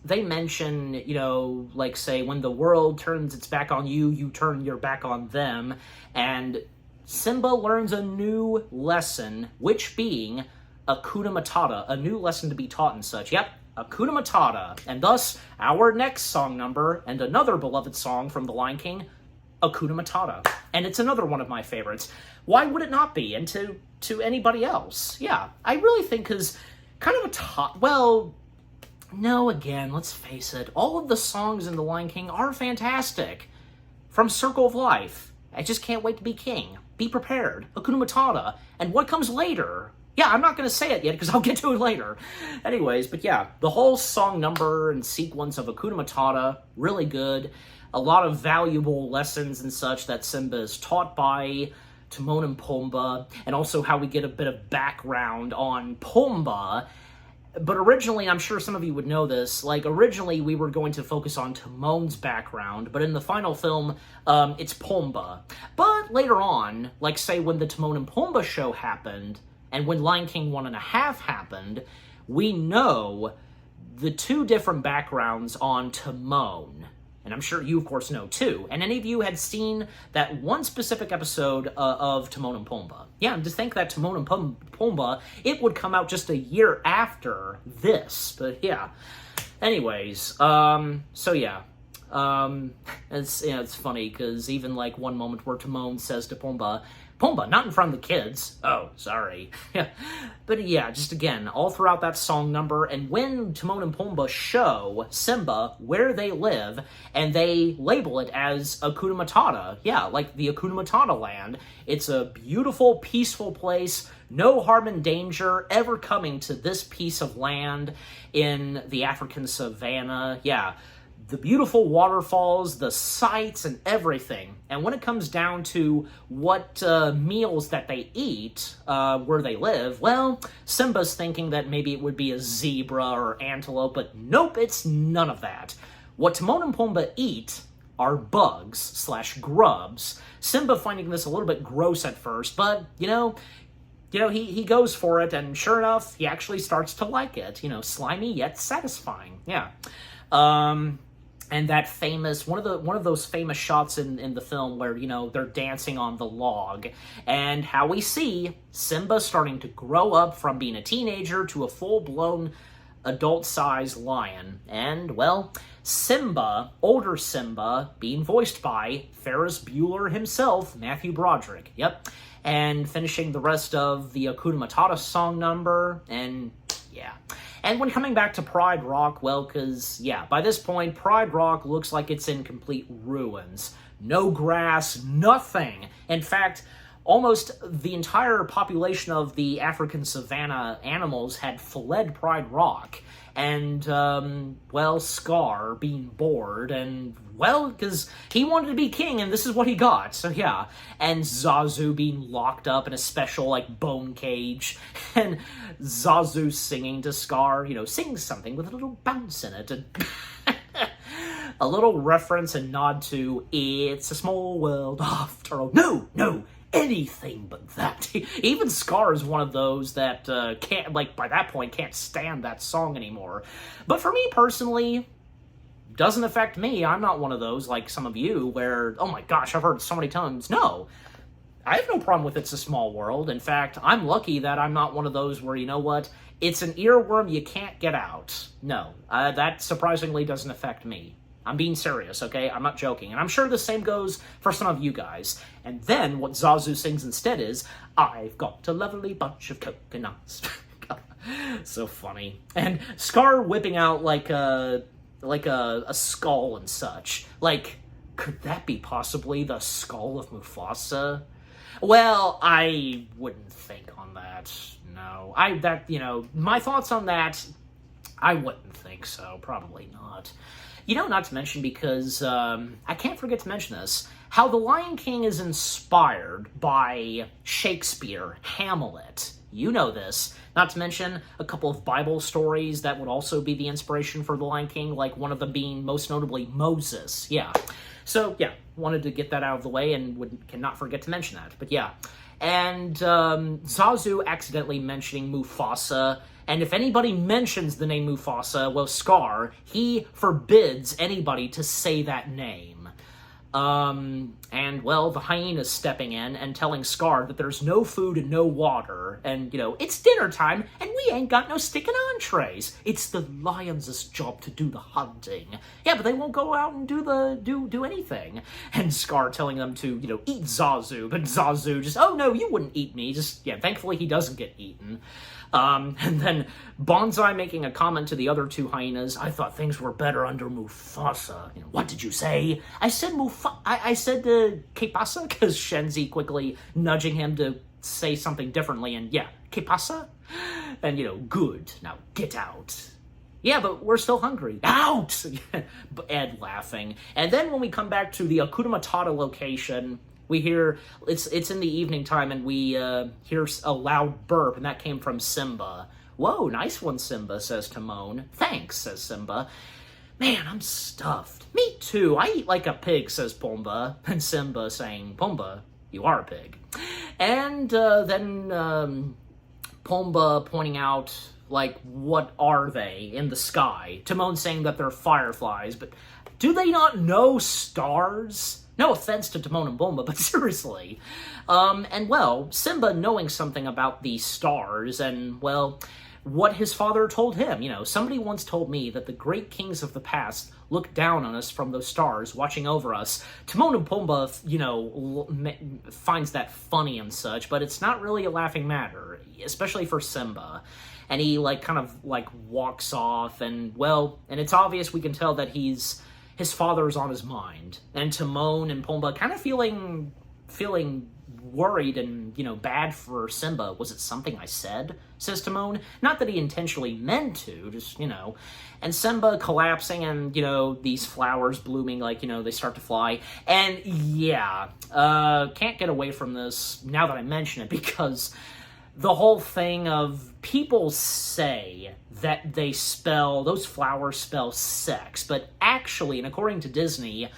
they mention, like, say, when the world turns its back on you, you turn your back on them, and Simba learns a new lesson, which being Hakuna Matata, a new lesson to be taught and such. Yep, Hakuna Matata. And thus, our next song number, and another beloved song from The Lion King, Hakuna Matata. And it's another one of my favorites. Why would it not be? And to anybody else? Yeah, I really think, because kind of no, again, let's face it, all of the songs in The Lion King are fantastic. From Circle of Life, I just can't wait to be king. Be prepared. Hakuna Matata. And what comes later? Yeah, I'm not going to say it yet because I'll get to it later. Anyways, but yeah, the whole song number and sequence of Hakuna Matata, really good. A lot of valuable lessons and such that Simba is taught by Timon and Pumbaa, and also how we get a bit of background on Pumbaa. But originally, I'm sure some of you would know this, like, originally we were going to focus on Timon's background, but in the final film, it's Pumbaa. But later on, like, say, when the Timon and Pumbaa show happened, and when Lion King 1.5 happened, we know the two different backgrounds on Timon. And I'm sure you, of course, know, too. And any of you had seen that one specific episode of Timon and Pumbaa. Yeah, and to think that Timon and Pumbaa, it would come out just a year after this. But yeah. Anyways, so yeah. It's funny, because even, like, one moment where Timon says to Pumbaa, "Pumbaa, not in front of the kids." "Oh, sorry." Yeah. But yeah, just again, all throughout that song number, and when Timon and Pumbaa show Simba where they live, and they label it as Hakuna Matata. Yeah, like the Hakuna Matata land. It's a beautiful, peaceful place, no harm and danger ever coming to this piece of land in the African savannah. Yeah. The beautiful waterfalls, the sights, and everything. And when it comes down to what meals that they eat where they live, well, Simba's thinking that maybe it would be a zebra or antelope, but nope, it's none of that. What Timon and Pumbaa eat are bugs/grubs. Simba finding this a little bit gross at first, but, he goes for it, and sure enough, he actually starts to like it. Slimy yet satisfying. Yeah. And that famous, one of those famous shots in the film where, they're dancing on the log, and how we see Simba starting to grow up from being a teenager to a full-blown adult-sized lion. And, well, Simba, older Simba, being voiced by Ferris Bueller himself, Matthew Broderick. Yep. And finishing the rest of the Hakuna Matata song number, and yeah. And when coming back to Pride Rock, well, because, yeah, by this point, Pride Rock looks like it's in complete ruins. No grass, nothing. In fact, almost the entire population of the African savanna animals had fled Pride Rock. And, well, Scar being bored, and, well, because he wanted to be king, and this is what he got, so yeah. And Zazu being locked up in a special, like, bone cage, and Zazu singing to Scar, sing something with a little bounce in it, and a little reference and nod to It's a Small World After All. No, anything but that. Even Scar is one of those that can't, like, by that point, can't stand that song anymore. But for me personally, doesn't affect me. I'm not one of those, like some of you, where, oh my gosh, I've heard it so many times. No, I have no problem with It's a Small World. In fact, I'm lucky that I'm not one of those where, you know what, it's an earworm you can't get out. No, that surprisingly doesn't affect me. I'm being serious, okay? I'm not joking. And I'm sure the same goes for some of you guys. And then what Zazu sings instead is, I've got a lovely bunch of coconuts. So funny. And Scar whipping out like a skull and such. Like, could that be possibly the skull of Mufasa? Well, I wouldn't think on that. No. My thoughts on that, I wouldn't think so. Probably not. Not to mention, because I can't forget to mention this, how The Lion King is inspired by Shakespeare, Hamlet. You know this. Not to mention a couple of Bible stories that would also be the inspiration for The Lion King, like one of them being most notably Moses. Yeah. So, yeah, wanted to get that out of the way and cannot forget to mention that. But yeah. And Zazu accidentally mentioning Mufasa. And if anybody mentions the name Mufasa, well, Scar, he forbids anybody to say that name. And, well, the hyena's stepping in and telling Scar that there's no food and no water, and, it's dinner time, and we ain't got no sticking entrees. It's the lions' job to do the hunting. Yeah, but they won't go out and do anything. And Scar telling them to, eat Zazu, but Zazu just, oh, no, you wouldn't eat me. Just, yeah, thankfully he doesn't get eaten. And then Bonsai making a comment to the other two hyenas, I thought things were better under Mufasa. What did you say? I said I said que pasa? Because Shenzi quickly nudging him to say something differently, and yeah, que pasa? And, good, now get out. Yeah, but we're still hungry. Out! Ed laughing. And then when we come back to the Hakuna Matata location, we hear, it's in the evening time, and we hear a loud burp, and that came from Simba. Whoa, nice one, Simba, says Timon. Thanks, says Simba. Man, I'm stuffed. Me too, I eat like a pig, says Pumbaa. And Simba saying, Pumbaa, you are a pig. And then Pumbaa pointing out, like, what are they in the sky? Timon saying that they're fireflies, but do they not know stars? No offense to Timon and Pumbaa, but seriously. And, well, Simba knowing something about these stars, and, well, what his father told him. Somebody once told me that the great kings of the past look down on us from those stars, watching over us. Timon and Pumbaa, finds that funny and such, but it's not really a laughing matter, especially for Simba. And he, walks off, and, well, and it's obvious, we can tell that his father's on his mind. And Timon and Pumbaa kind of feeling worried and, bad for Simba. Was it something I said? Says Timon. Not that he intentionally meant to, just, And Simba collapsing and, these flowers blooming, they start to fly. And, yeah, can't get away from this now that I mention it, because the whole thing of people say that those flowers spell sex, but actually, and according to Disney,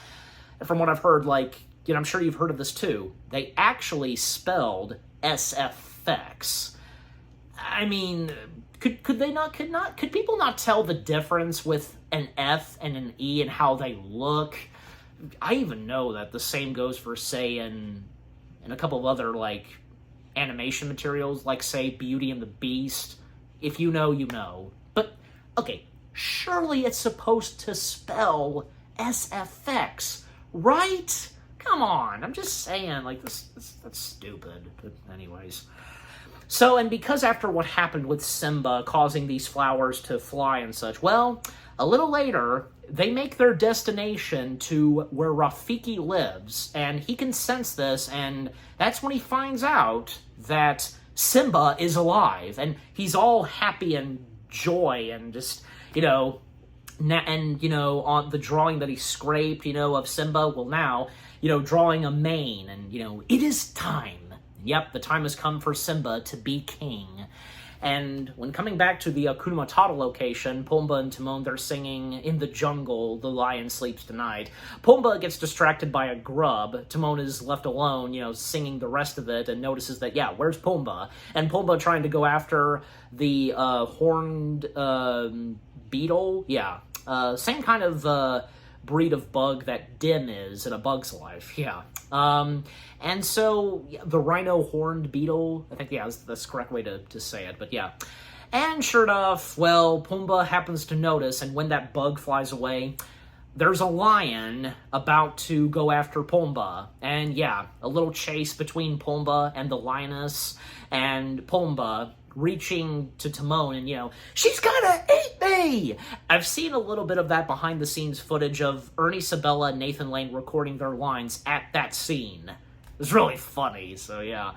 from what I've heard, I'm sure you've heard of this too, they actually spelled SFX. I mean, could people not tell the difference with an F and an E and how they look? I even know that the same goes for, say, in a couple of other, animation materials, say, Beauty and the Beast. If you know, you know. But, okay, surely it's supposed to spell SFX, right? Come on, I'm just saying, that's stupid. But anyways. So, and because after what happened with Simba causing these flowers to fly and such, well, a little later, they make their destination to where Rafiki lives, and he can sense this, and that's when he finds out that Simba is alive, and he's all happy and joy, and just, on the drawing that he scraped, of Simba, well now, drawing a mane, and, it is time. Yep, the time has come for Simba to be king. And when coming back to the Hakuna Matata location, Pumbaa and Timon, they're singing "In the Jungle, the Lion Sleeps Tonight." Pumbaa gets distracted by a grub. Timon is left alone, singing the rest of it, and notices that, where's Pumbaa? And Pumbaa trying to go after the horned beetle? Yeah. Same kind of breed of bug that Dim is in A Bug's Life, yeah. And so, the rhino horned beetle, I think, that's the correct way to say it, but yeah. And sure enough, well, Pumbaa happens to notice, and when that bug flies away, there's a lion about to go after Pumbaa. And yeah, a little chase between Pumbaa and the lioness, and Pumbaa reaching to Timon and, she's gonna eat me! I've seen a little bit of that behind-the-scenes footage of Ernie Sabella and Nathan Lane recording their lines at that scene. It was really funny, so yeah.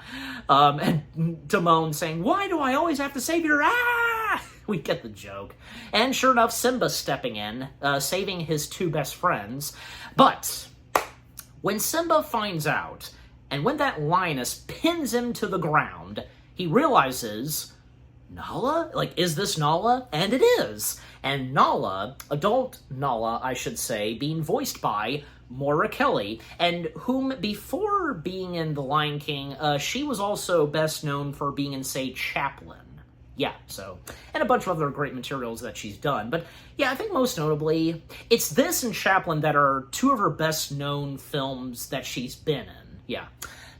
And Timon saying, "Why do I always have to save your ah?" We get the joke. And sure enough, Simba stepping in, saving his two best friends. But when Simba finds out, and when that lioness pins him to the ground, he realizes, Nala? Is this Nala? And it is. And Nala, adult Nala, I should say, being voiced by Maura Kelly, and whom, before being in The Lion King, she was also best known for being in, say, Chaplin. Yeah, so, and a bunch of other great materials that she's done. But, yeah, I think most notably, it's this and Chaplin that are two of her best-known films that she's been in. Yeah.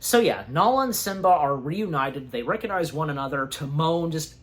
So yeah, Nala and Simba are reunited. They recognize one another. Timon just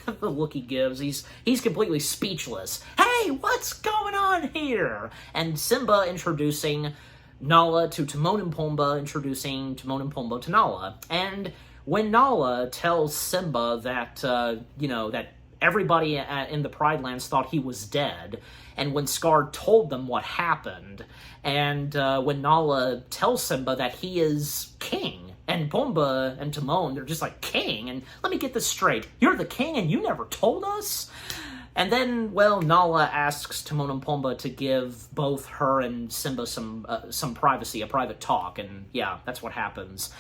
the look he gives. He's completely speechless. Hey, what's going on here? And Simba introducing Nala to Timon and Pumbaa, introducing Timon and Pumbaa to Nala. And when Nala tells Simba that that everybody in the Pride Lands thought he was dead, and when Scar told them what happened, and when Nala tells Simba that he is king, and Pumbaa and Timon, they're just like, king? And let me get this straight, you're the king and you never told us? And then, well, Nala asks Timon and Pumbaa to give both her and Simba some privacy, a private talk, and yeah, that's what happens.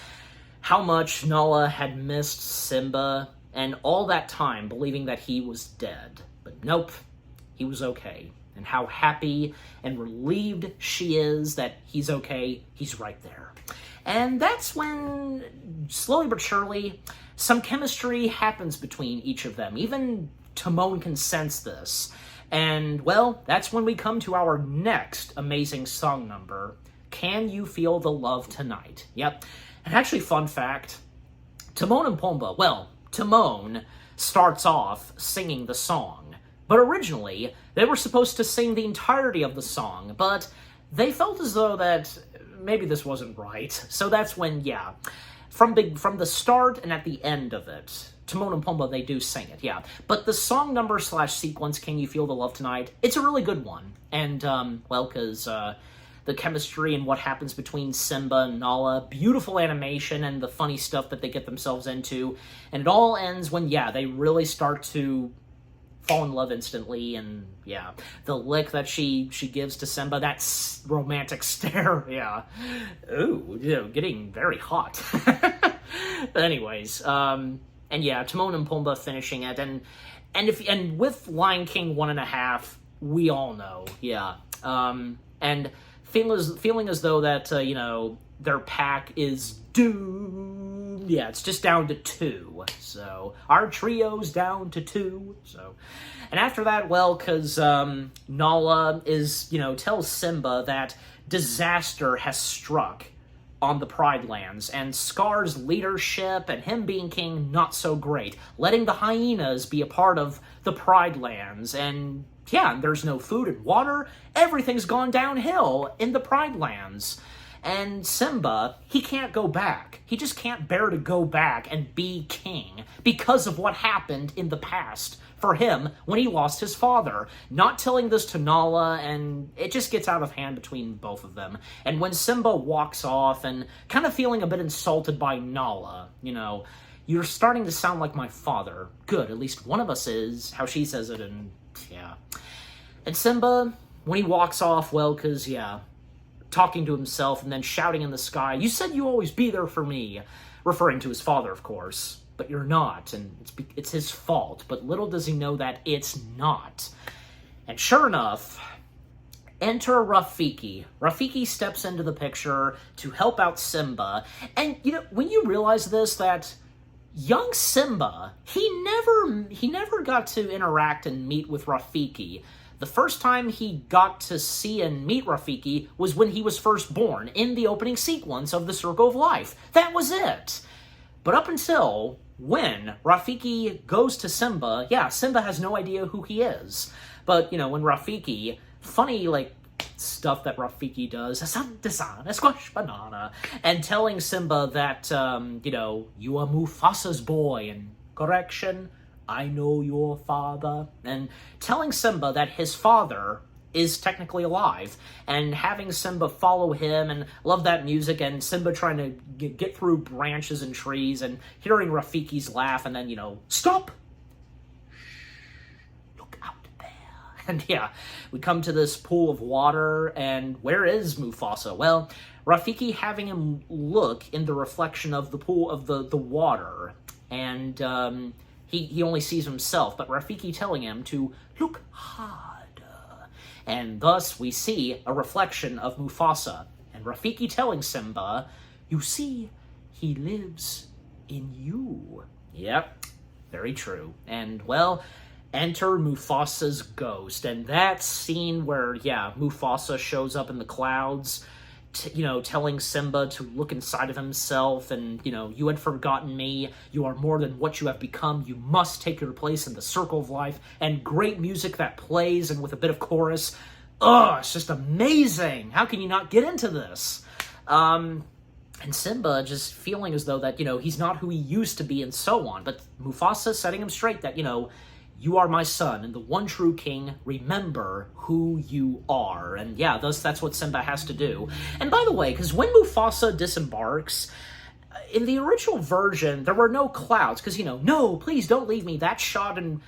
How much Nala had missed Simba, and all that time believing that he was dead. But nope, he was okay. And how happy and relieved she is that he's okay, he's right there. And that's when, slowly but surely, some chemistry happens between each of them. Even Timon can sense this. And, well, that's when we come to our next amazing song number, Can You Feel the Love Tonight? Yep. And actually, fun fact, Timon and Pumbaa, well, Timon starts off singing the song, but originally they were supposed to sing the entirety of the song, but they felt as though that maybe this wasn't right. So that's when, yeah, from the start and at the end of it, Timon and Pumbaa, they do sing it, yeah. But the song number / sequence, Can You Feel the Love Tonight, it's a really good one. And, well, because the chemistry and what happens between Simba and Nala, beautiful animation and the funny stuff that they get themselves into, and it all ends when, yeah, they really start to fall in love instantly, and yeah, the lick that she gives to Simba, that romantic stare, yeah. Ooh, getting very hot. But anyways, and yeah, Timon and Pumbaa finishing it, and with Lion King 1.5, we all know, yeah, and feeling as though that their pack is doomed. Yeah, it's just down to 2. So our trio's down to 2. So, and after that, well, because Nala tells Simba that disaster has struck on the Pride Lands, and Scar's leadership and him being king, not so great. Letting the hyenas be a part of the Pride Lands, and yeah, there's no food and water. Everything's gone downhill in the Pride Lands. And Simba, he can't go back. He just can't bear to go back and be king because of what happened in the past for him when he lost his father. Not telling this to Nala, and it just gets out of hand between both of them. And when Simba walks off and kind of feeling a bit insulted by Nala, you're starting to sound like my father. Good, at least one of us is, how she says it, and yeah. And Simba, when he walks off, well, because, yeah, talking to himself and then shouting in the sky, "You said you always be there for me," referring to his father, of course. but you're not, and it's his fault. But little does he know that it's not. And sure enough, enter Rafiki. Rafiki steps into the picture to help out Simba. And, when you realize this, that young Simba, he never got to interact and meet with Rafiki. The first time he got to see and meet Rafiki was when he was first born, in the opening sequence of The Circle of Life. That was it. But up until when Rafiki goes to Simba, Simba has no idea who he is. But, when Rafiki, funny, stuff that Rafiki does, a squash banana, and telling Simba that, you are Mufasa's boy, and correction, I know your father, and telling Simba that his father is technically alive, and having Simba follow him, and love that music, and Simba trying to get through branches and trees, and hearing Rafiki's laugh, and then, stop! Look out there. And we come to this pool of water, and where is Mufasa? Well, Rafiki having him look in the reflection of the pool of the water, and, he only sees himself, but Rafiki telling him to look harder. And thus we see a reflection of Mufasa. And Rafiki telling Simba, you see, he lives in you. Yep, very true. And, well, enter Mufasa's ghost. And that scene where, Mufasa shows up in the clouds, telling Simba to look inside of himself, and, you had forgotten me, you are more than what you have become, you must take your place in the circle of life, and great music that plays, and with a bit of chorus. It's just amazing! How can you not get into this? And Simba just feeling as though that, he's not who he used to be, and so on, but Mufasa setting him straight that, you are my son, and the one true king, remember who you are. And thus that's what Simba has to do. And by the way, because when Mufasa disembarks, in the original version, there were no clouds, because, no, please don't leave me, that shot in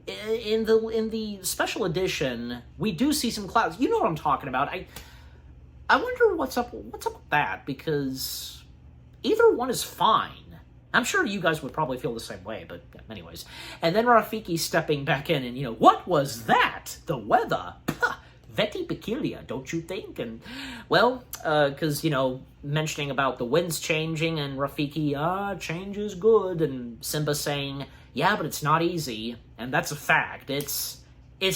the special edition, we do see some clouds. You know what I'm talking about. I wonder what's up with that, because either one is fine. I'm sure you guys would probably feel the same way, but anyways. And then Rafiki stepping back in, and, what was that? The weather? Very peculiar, don't you think? And, well, because, mentioning about the winds changing, and Rafiki, change is good, and Simba saying, yeah, but it's not easy, and that's a fact. It's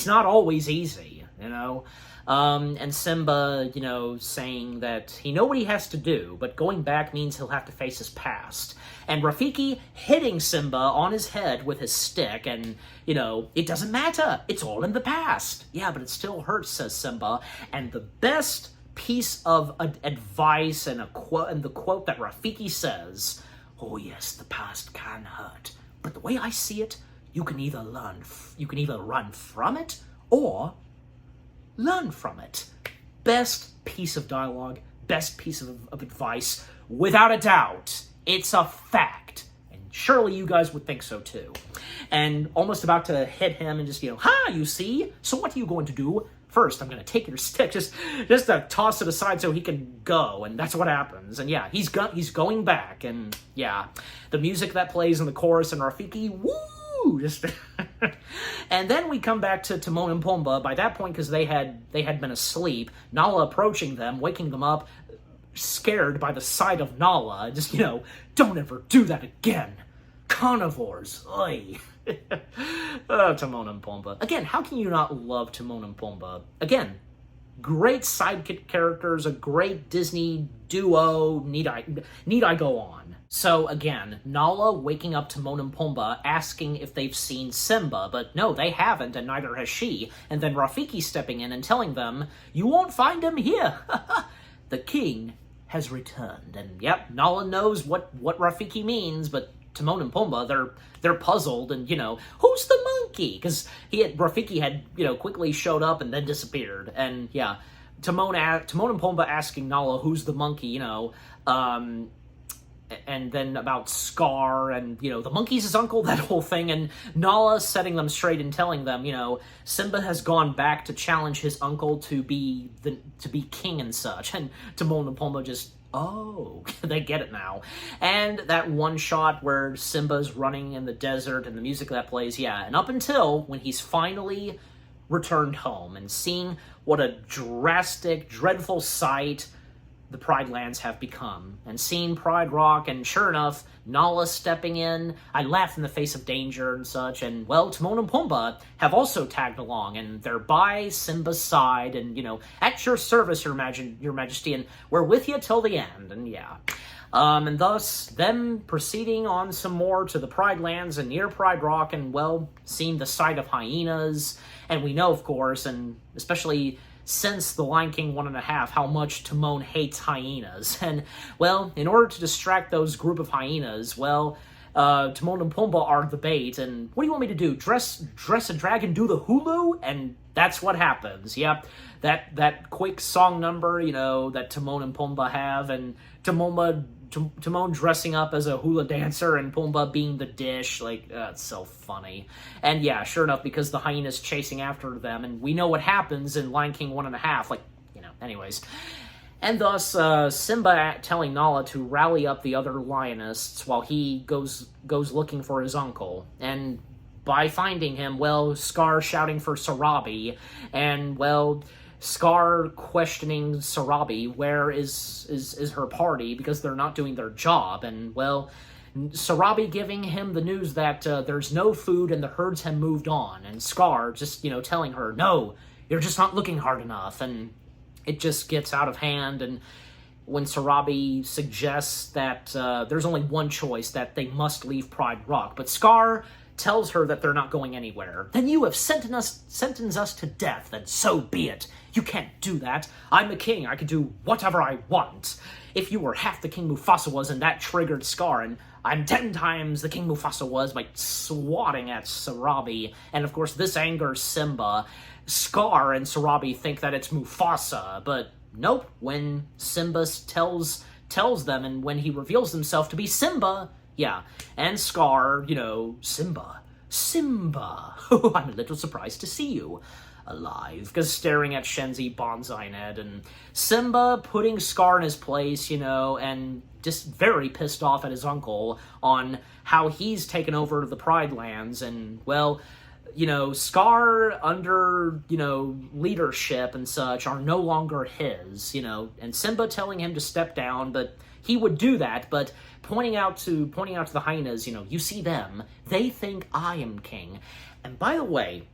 not always easy, and Simba, saying that he know what he has to do, but going back means he'll have to face his past. And Rafiki hitting Simba on his head with his stick, and, it doesn't matter, it's all in the past. Yeah, but it still hurts, says Simba. And the best piece of advice and the quote that Rafiki says, oh yes, the past can hurt, but the way I see it, you can either run from it, or learn from it. Best piece of dialogue, best piece of advice, without a doubt. It's a fact. And surely you guys would think so too. And almost about to hit him and just, you see? So what are you going to do? First, I'm going to take your stick, just to toss it aside so he can go. And that's what happens. And he's going back. And the music that plays in the chorus and Rafiki, woo! Just and then we come back to Timon and Pumbaa. By that point, because they had been asleep, Nala approaching them, waking them up, scared by the sight of Nala. Just, don't ever do that again. Carnivores. Oy. Timon and Pumbaa. Again, how can you not love Timon and Pumbaa? Again, great sidekick characters, a great Disney duo. Need I go on? So again, Nala waking up Timon and Pumbaa, asking if they've seen Simba, but no, they haven't, and neither has she. And then Rafiki stepping in and telling them, you won't find him here. The king has returned. And Nala knows what Rafiki means, but Timon and Pumbaa, they're puzzled, and, who's the monkey? Because Rafiki had, quickly showed up and then disappeared. And, Timon and Pumbaa asking Nala, who's the monkey, and then about Scar, and, the monkey's his uncle, that whole thing, and Nala setting them straight and telling them, Simba has gone back to challenge his uncle to be king and such, and Timon and Pumbaa just Oh, they get it now. And that one shot where Simba's running in the desert and the music that plays, yeah. And up until when he's finally returned home and seeing what a drastic, dreadful sight the Pride Lands have become, and seeing Pride Rock, and sure enough, Nala stepping in, I laugh in the face of danger and such, and, well, Timon and Pumbaa have also tagged along, and they're by Simba's side, and, at your service, your Majesty, and we're with you till the end, and yeah. And thus, them proceeding on some more to the Pride Lands and near Pride Rock, and, well, seeing the sight of hyenas, and we know, of course, and especially since The Lion King 1.5, how much Timon hates hyenas. And, well, in order to distract those group of hyenas, well, Timon and Pumbaa are the bait, and what do you want me to do? Dress a dragon, do the hulu? And that's what happens. Yep, that quick song number, that Timon and Pumbaa have, and Timon dressing up as a hula dancer and Pumbaa being the dish, it's so funny. And yeah, sure enough, because the hyena's chasing after them, and we know what happens in Lion King 1.5, anyways. And thus, Simba telling Nala to rally up the other lionists while he goes looking for his uncle. And by finding him, well, Scar shouting for Sarabi, and, well, Scar questioning Sarabi, where is her party, because they're not doing their job, and, well, Sarabi giving him the news that there's no food and the herds have moved on, and Scar just, telling her, no, you're just not looking hard enough, and it just gets out of hand, and when Sarabi suggests that there's only one choice, that they must leave Pride Rock, but Scar tells her that they're not going anywhere. Then you have sentenced us to death, and so be it. You can't do that. I'm the king. I can do whatever I want. If you were half the King Mufasa was, and that triggered Scar, and I'm 10 times the King Mufasa was by swatting at Sarabi, and of course this angers Simba. Scar and Sarabi think that it's Mufasa, but nope, when Simba tells them, and when he reveals himself to be Simba, yeah, and Scar, Simba, I'm a little surprised to see you alive, because staring at Shenzi, Bonsai, Ned, and Simba putting Scar in his place, and just very pissed off at his uncle on how he's taken over the Pride Lands, and, well, Scar under, leadership and such are no longer his, and Simba telling him to step down, but he would do that, but pointing out to the hyenas, you see them, they think I am king. And by the way,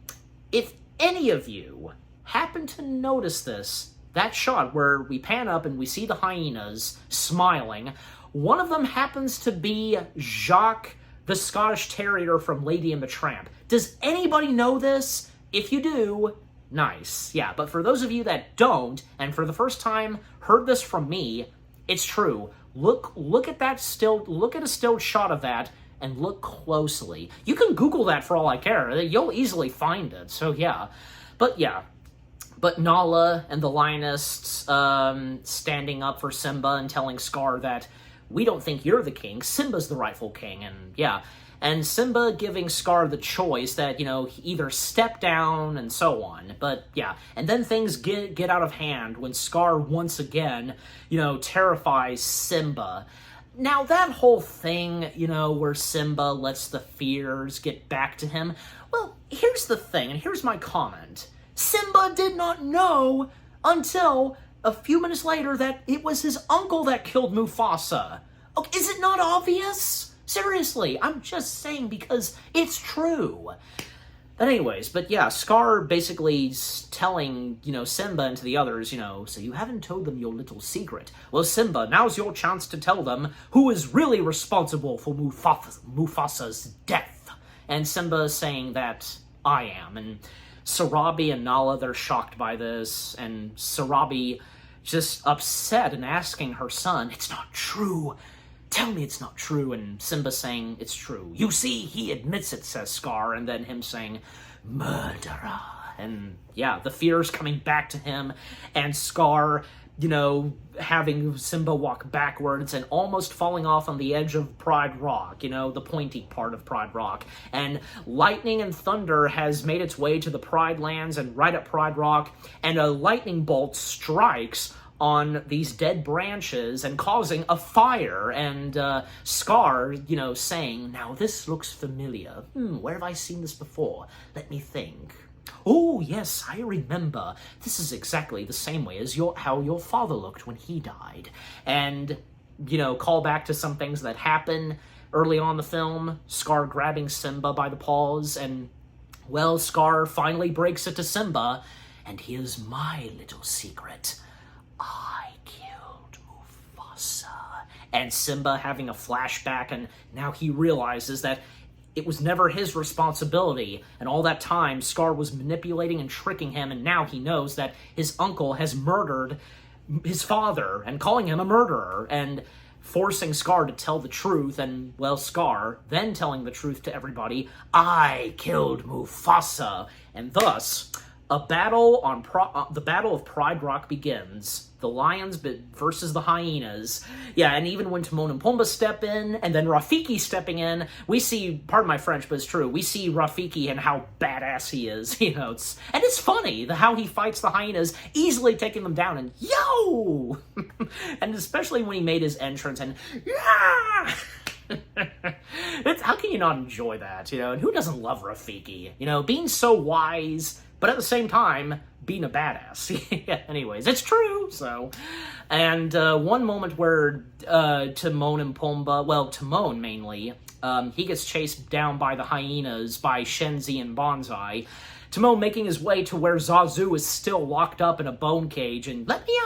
if any of you happen to notice that shot where we pan up and we see the hyenas smiling, one of them happens to be Jacques, the Scottish Terrier from Lady and the Tramp. Does anybody know this? If you do, nice. Yeah, but for those of you that don't, and for the first time heard this from me, it's true. Look at that look at a still shot of that, and look closely. You can Google that for all I care. You'll easily find it, so yeah. But Nala and the Lionists standing up for Simba and telling Scar that we don't think you're the king, Simba's the rightful king, and yeah. And Simba giving Scar the choice that, either step down and so on. But, yeah. And then things get out of hand when Scar once again, terrifies Simba. Now, that whole thing, where Simba lets the fears get back to him, well, here's the thing, and here's my comment. Simba did not know until a few minutes later that it was his uncle that killed Mufasa. Okay, is it not obvious? Seriously, I'm just saying because it's true. But anyways, Scar basically telling, Simba and to the others, so you haven't told them your little secret. Well, Simba, now's your chance to tell them who is really responsible for Mufasa's death. And Simba is saying that I am. And Sarabi and Nala, they're shocked by this. And Sarabi just upset and asking her son, it's not true. Tell me it's not true, and Simba saying it's true. You see, he admits it, says Scar, and then him saying, murderer. And yeah, the fear's coming back to him, and Scar, having Simba walk backwards and almost falling off on the edge of Pride Rock, the pointy part of Pride Rock. And lightning and thunder has made its way to the Pride Lands and right at Pride Rock, and a lightning bolt strikes on these dead branches and causing a fire, and Scar, saying, "Now this looks familiar. Where have I seen this before? Let me think. Oh, yes, I remember. This is exactly the same way as how your father looked when he died." And, call back to some things that happen early on in the film. Scar grabbing Simba by the paws, and, well, Scar finally breaks it to Simba. "And here's my little secret. I killed Mufasa." And Simba having a flashback, and now he realizes that it was never his responsibility, and all that time Scar was manipulating and tricking him, and now he knows that his uncle has murdered his father and calling him a murderer and forcing Scar to tell the truth, and, well, Scar then telling the truth to everybody. "I killed Mufasa." And thus, the battle of Pride Rock begins. The lions versus the hyenas. Yeah, and even when Timon and Pumbaa step in, and then Rafiki stepping in, we see, pardon my French, but it's true, we see Rafiki and how badass he is. It's funny, how he fights the hyenas, easily taking them down, and yo! And especially when he made his entrance, and yeah! How can you not enjoy that, And who doesn't love Rafiki? Being so wise, but at the same time, being a badass. Anyways, it's true, so. And one moment where Timon and Pumbaa, well, Timon mainly, he gets chased down by the hyenas by Shenzi and Bonsai. Timon making his way to where Zazu is still locked up in a bone cage, and "Let me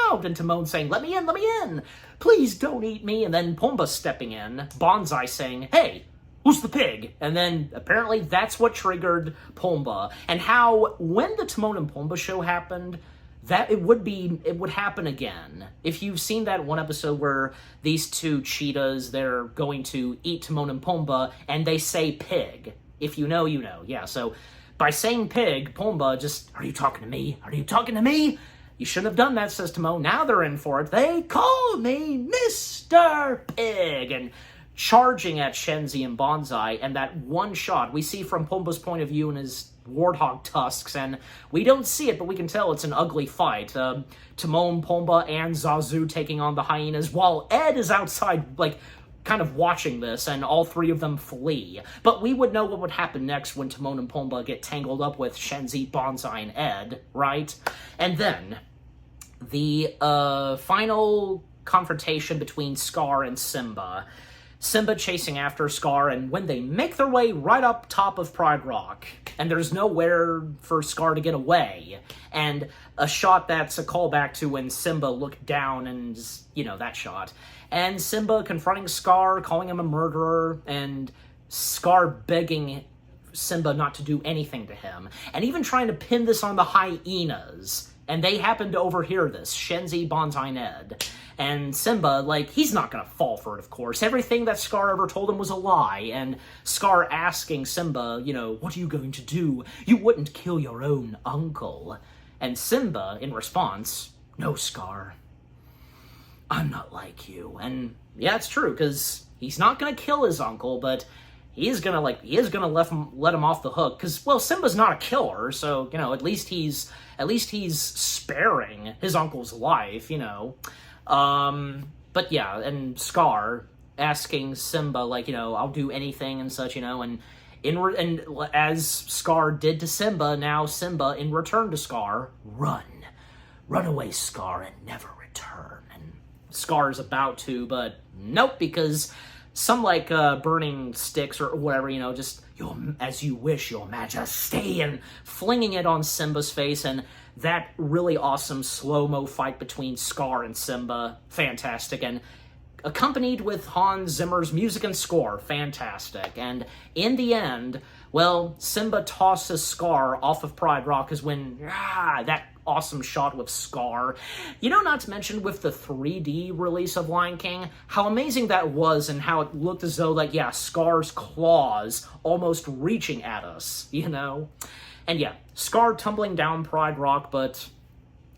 out," and Timon saying, let me in, please don't eat me," and then Pumbaa stepping in, Bonsai saying, "Hey, who's the pig?" And then apparently that's what triggered Pumbaa, and how when the Timon and Pumbaa show happened, that it would happen again. If you've seen that one episode where these two cheetahs, they're going to eat Timon and Pumbaa, and they say pig. If you know, you know. Yeah, so by saying pig, Pumbaa just, "Are you talking to me? Are you talking to me? You shouldn't have done that," says Timon. Now they're in for it. "They call me Mr. Pig," and charging at Shenzi and Bonsai, and that one shot we see from Pumbaa's point of view in his warthog tusks, and we don't see it, but we can tell it's an ugly fight. Timon, Pumbaa, and Zazu taking on the hyenas, while Ed is outside, kind of watching this, and all three of them flee. But we would know what would happen next when Timon and Pumbaa get tangled up with Shenzi, Bonsai, and Ed, right? And then, the final confrontation between Scar and Simba. Simba chasing after Scar, and when they make their way right up top of Pride Rock, and there's nowhere for Scar to get away, and a shot that's a callback to when Simba looked down, and, that shot. And Simba confronting Scar, calling him a murderer, and Scar begging Simba not to do anything to him, and even trying to pin this on the hyenas. And they happen to overhear this, Shenzi, Bonsai, and Ed. And Simba, he's not gonna fall for it, of course. Everything that Scar ever told him was a lie, and Scar asking Simba, "What are you going to do? You wouldn't kill your own uncle." And Simba, in response, "No, Scar, I'm not like you." And yeah, it's true, because he's not gonna kill his uncle, but he is gonna let him off the hook, because, well, Simba's not a killer, so, at least he's sparing his uncle's life, But yeah, and Scar asking Simba, "I'll do anything," and such, and as Scar did to Simba, now Simba, in return to Scar, run away, Scar, and never return. And Scar's about to, but nope, because some burning sticks or whatever, just as you wish, your majesty, and flinging it on Simba's face, and that really awesome slow-mo fight between Scar and Simba, fantastic, and accompanied with Hans Zimmer's music and score, fantastic. And in the end, well, Simba tosses Scar off of Pride Rock is when, that awesome shot with Scar. Not to mention with the 3D release of Lion King, how amazing that was, and how it looked as though, Scar's claws almost reaching at us, And yeah, Scar tumbling down Pride Rock, but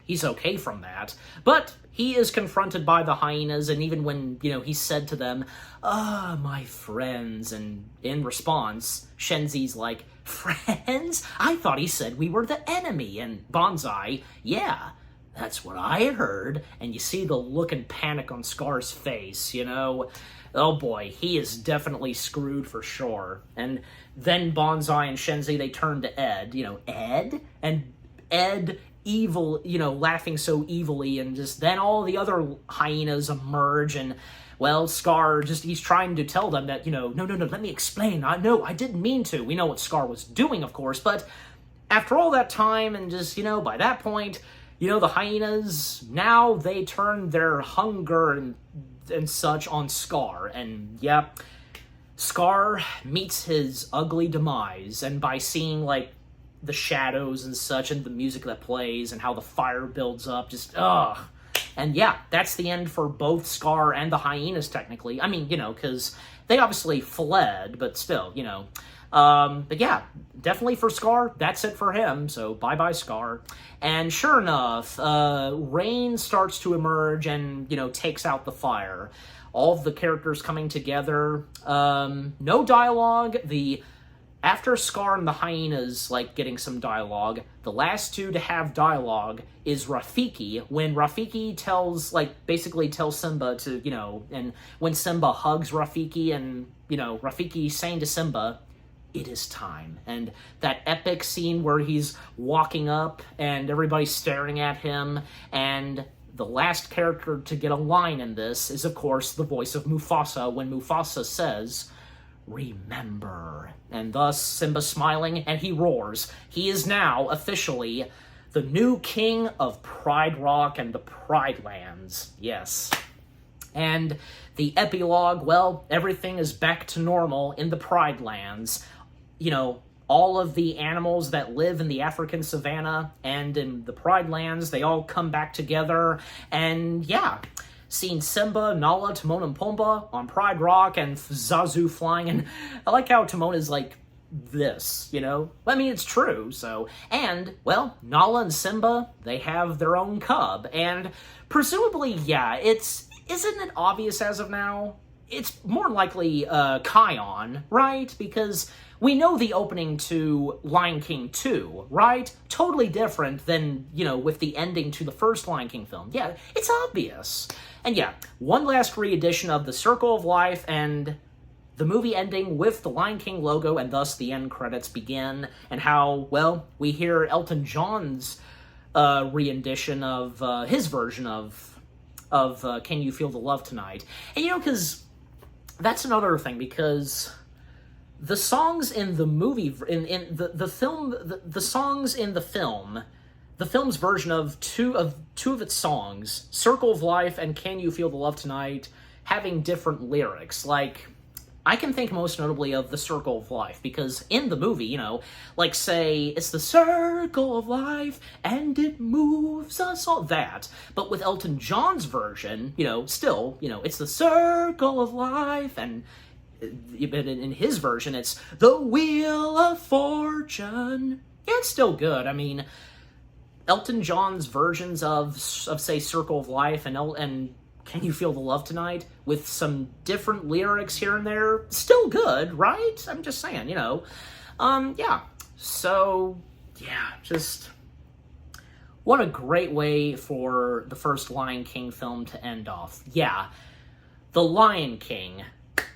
he's okay from that. But he is confronted by the hyenas, and even when, he said to them, my friends, and in response, Shenzi's like, "Friends? I thought he said we were the enemy," and Bonsai, "Yeah, That's what I heard. And you see the look and panic on Scar's face, you know? Oh boy, he is definitely screwed for sure. And then Bonsai and Shenzi, they turn to Ed. You know, Ed? And Ed, evil, you know, laughing so evilly, and just then all the other hyenas emerge, and, well, Scar he's trying to tell them that, you know, no, let me explain. No, I didn't mean to. We know what Scar was doing, of course, but after all that time, and just, you know, by that point, you know, the hyenas, now they turn their hunger and such on Scar, and yeah, Scar meets his ugly demise, and by seeing, like, the shadows and such, and the music that plays, and how the fire builds up, just, ugh. And yeah, that's the end for both Scar and the hyenas, technically. I mean, you know, because they obviously fled, but still, you know. But yeah, definitely for Scar, that's it for him, so bye-bye, Scar. And sure enough, rain starts to emerge and, you know, takes out the fire. All of the characters coming together, no dialogue. After Scar and the hyenas, like, getting some dialogue, the last two to have dialogue is Rafiki, when Rafiki basically tells Simba to, you know, and when Simba hugs Rafiki, and, you know, Rafiki saying to Simba, it is time. And that epic scene where he's walking up and everybody's staring at him, and the last character to get a line in this is, of course, the voice of Mufasa, when Mufasa says, remember. And thus, Simba smiling, and he roars. He is now, officially, the new king of Pride Rock and the Pride Lands. Yes. And the epilogue, well, everything is back to normal in the Pride Lands. You know, all of the animals that live in the African savanna and in the Pride Lands, they all come back together, and yeah, seeing Simba, Nala, Timon, and Pumbaa on Pride Rock, and Zazu flying, and I like how Timon is like this, you know? I mean, it's true, so, and, well, Nala and Simba, they have their own cub, and presumably, yeah, isn't it obvious as of now? It's more likely, Kion, right? Because we know the opening to Lion King 2, right? Totally different than, you know, with the ending to the first Lion King film. Yeah, it's obvious. And yeah, one last re-edition of The Circle of Life, and the movie ending with the Lion King logo, and thus the end credits begin, and how, well, we hear Elton John's re-edition of his version of Can You Feel the Love Tonight? And, you know, because that's another thing, because the songs in the movie, in the film, the songs in the film, the film's version of two of its songs, Circle of Life and Can You Feel the Love Tonight, having different lyrics. Like, I can think most notably of The Circle of Life, because in the movie, you know, like, say, it's the circle of life, and it moves us all, that. But with Elton John's version, you know, still, you know, it's the circle of life, and in his version, it's the wheel of fortune. Yeah, it's still good. I mean, Elton John's versions of say, Circle of Life and Can You Feel the Love Tonight, with some different lyrics here and there, still good, right? I'm just saying, you know. Yeah. So, yeah, just what a great way for the first Lion King film to end off. Yeah, The Lion King.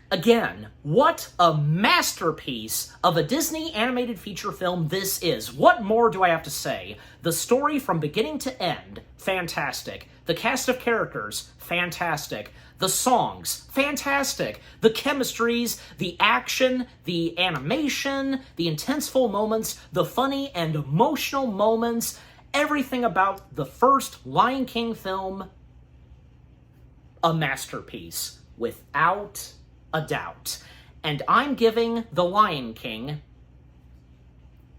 Again, what a masterpiece of a Disney animated feature film this is. What more do I have to say? The story from beginning to end, fantastic. The cast of characters, fantastic. The songs, fantastic. The chemistries, the action, the animation, the intenseful moments, the funny and emotional moments, everything about the first Lion King film, a masterpiece, without a doubt. And I'm giving The Lion King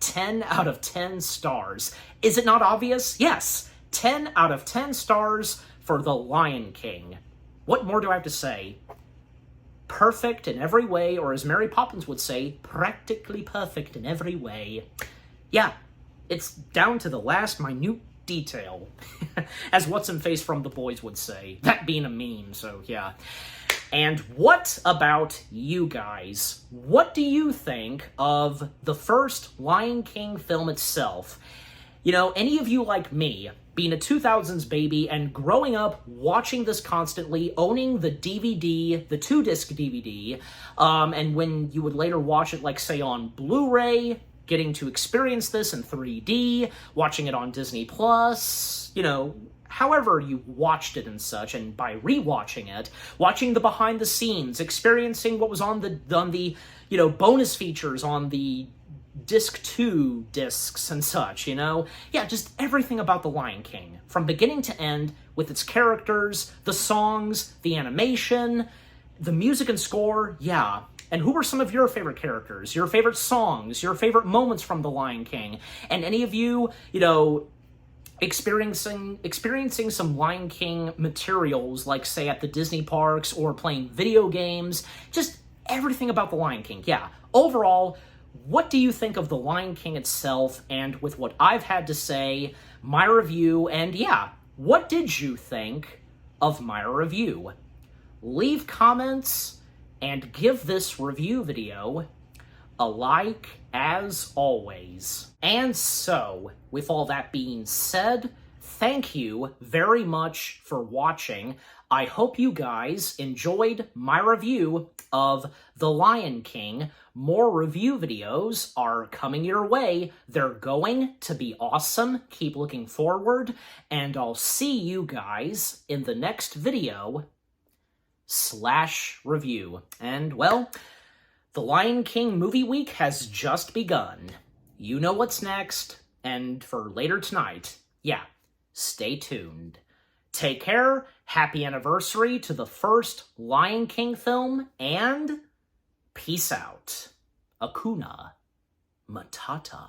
10 out of 10 stars. Is it not obvious? Yes, 10 out of 10 stars for The Lion King. What more do I have to say? Perfect in every way, or as Mary Poppins would say, practically perfect in every way. Yeah, it's down to the last minute detail, as What's-in-Face from The Boys would say. That being a meme, so yeah. And what about you guys? What do you think of the first Lion King film itself? You know, any of you like me, being a 2000s baby and growing up watching this constantly, owning the DVD, the 2-disc DVD, and when you would later watch it, like, say, on Blu-ray, getting to experience this in 3D, watching it on Disney Plus, you know, however you watched it and such, and by rewatching it, watching the behind the scenes, experiencing what was on the you know, bonus features on the disc 2 discs and such, you know? Yeah, just everything about The Lion King, from beginning to end, with its characters, the songs, the animation, the music and score, yeah. And who were some of your favorite characters, your favorite songs, your favorite moments from The Lion King? And any of you, you know, experiencing some Lion King materials, like, say, at the Disney parks or playing video games, just everything about The Lion King, yeah. Overall, what do you think of The Lion King itself, and with what I've had to say, my review, and yeah, what did you think of my review? Leave comments, and give this review video a like, as always. And so, with all that being said, thank you very much for watching. I hope you guys enjoyed my review of The Lion King. More review videos are coming your way. They're going to be awesome. Keep looking forward, and I'll see you guys in the next video / review. And, well, The Lion King movie week has just begun. You know what's next, and for later tonight, yeah, stay tuned. Take care, happy anniversary to the first Lion King film, and peace out. Hakuna Matata.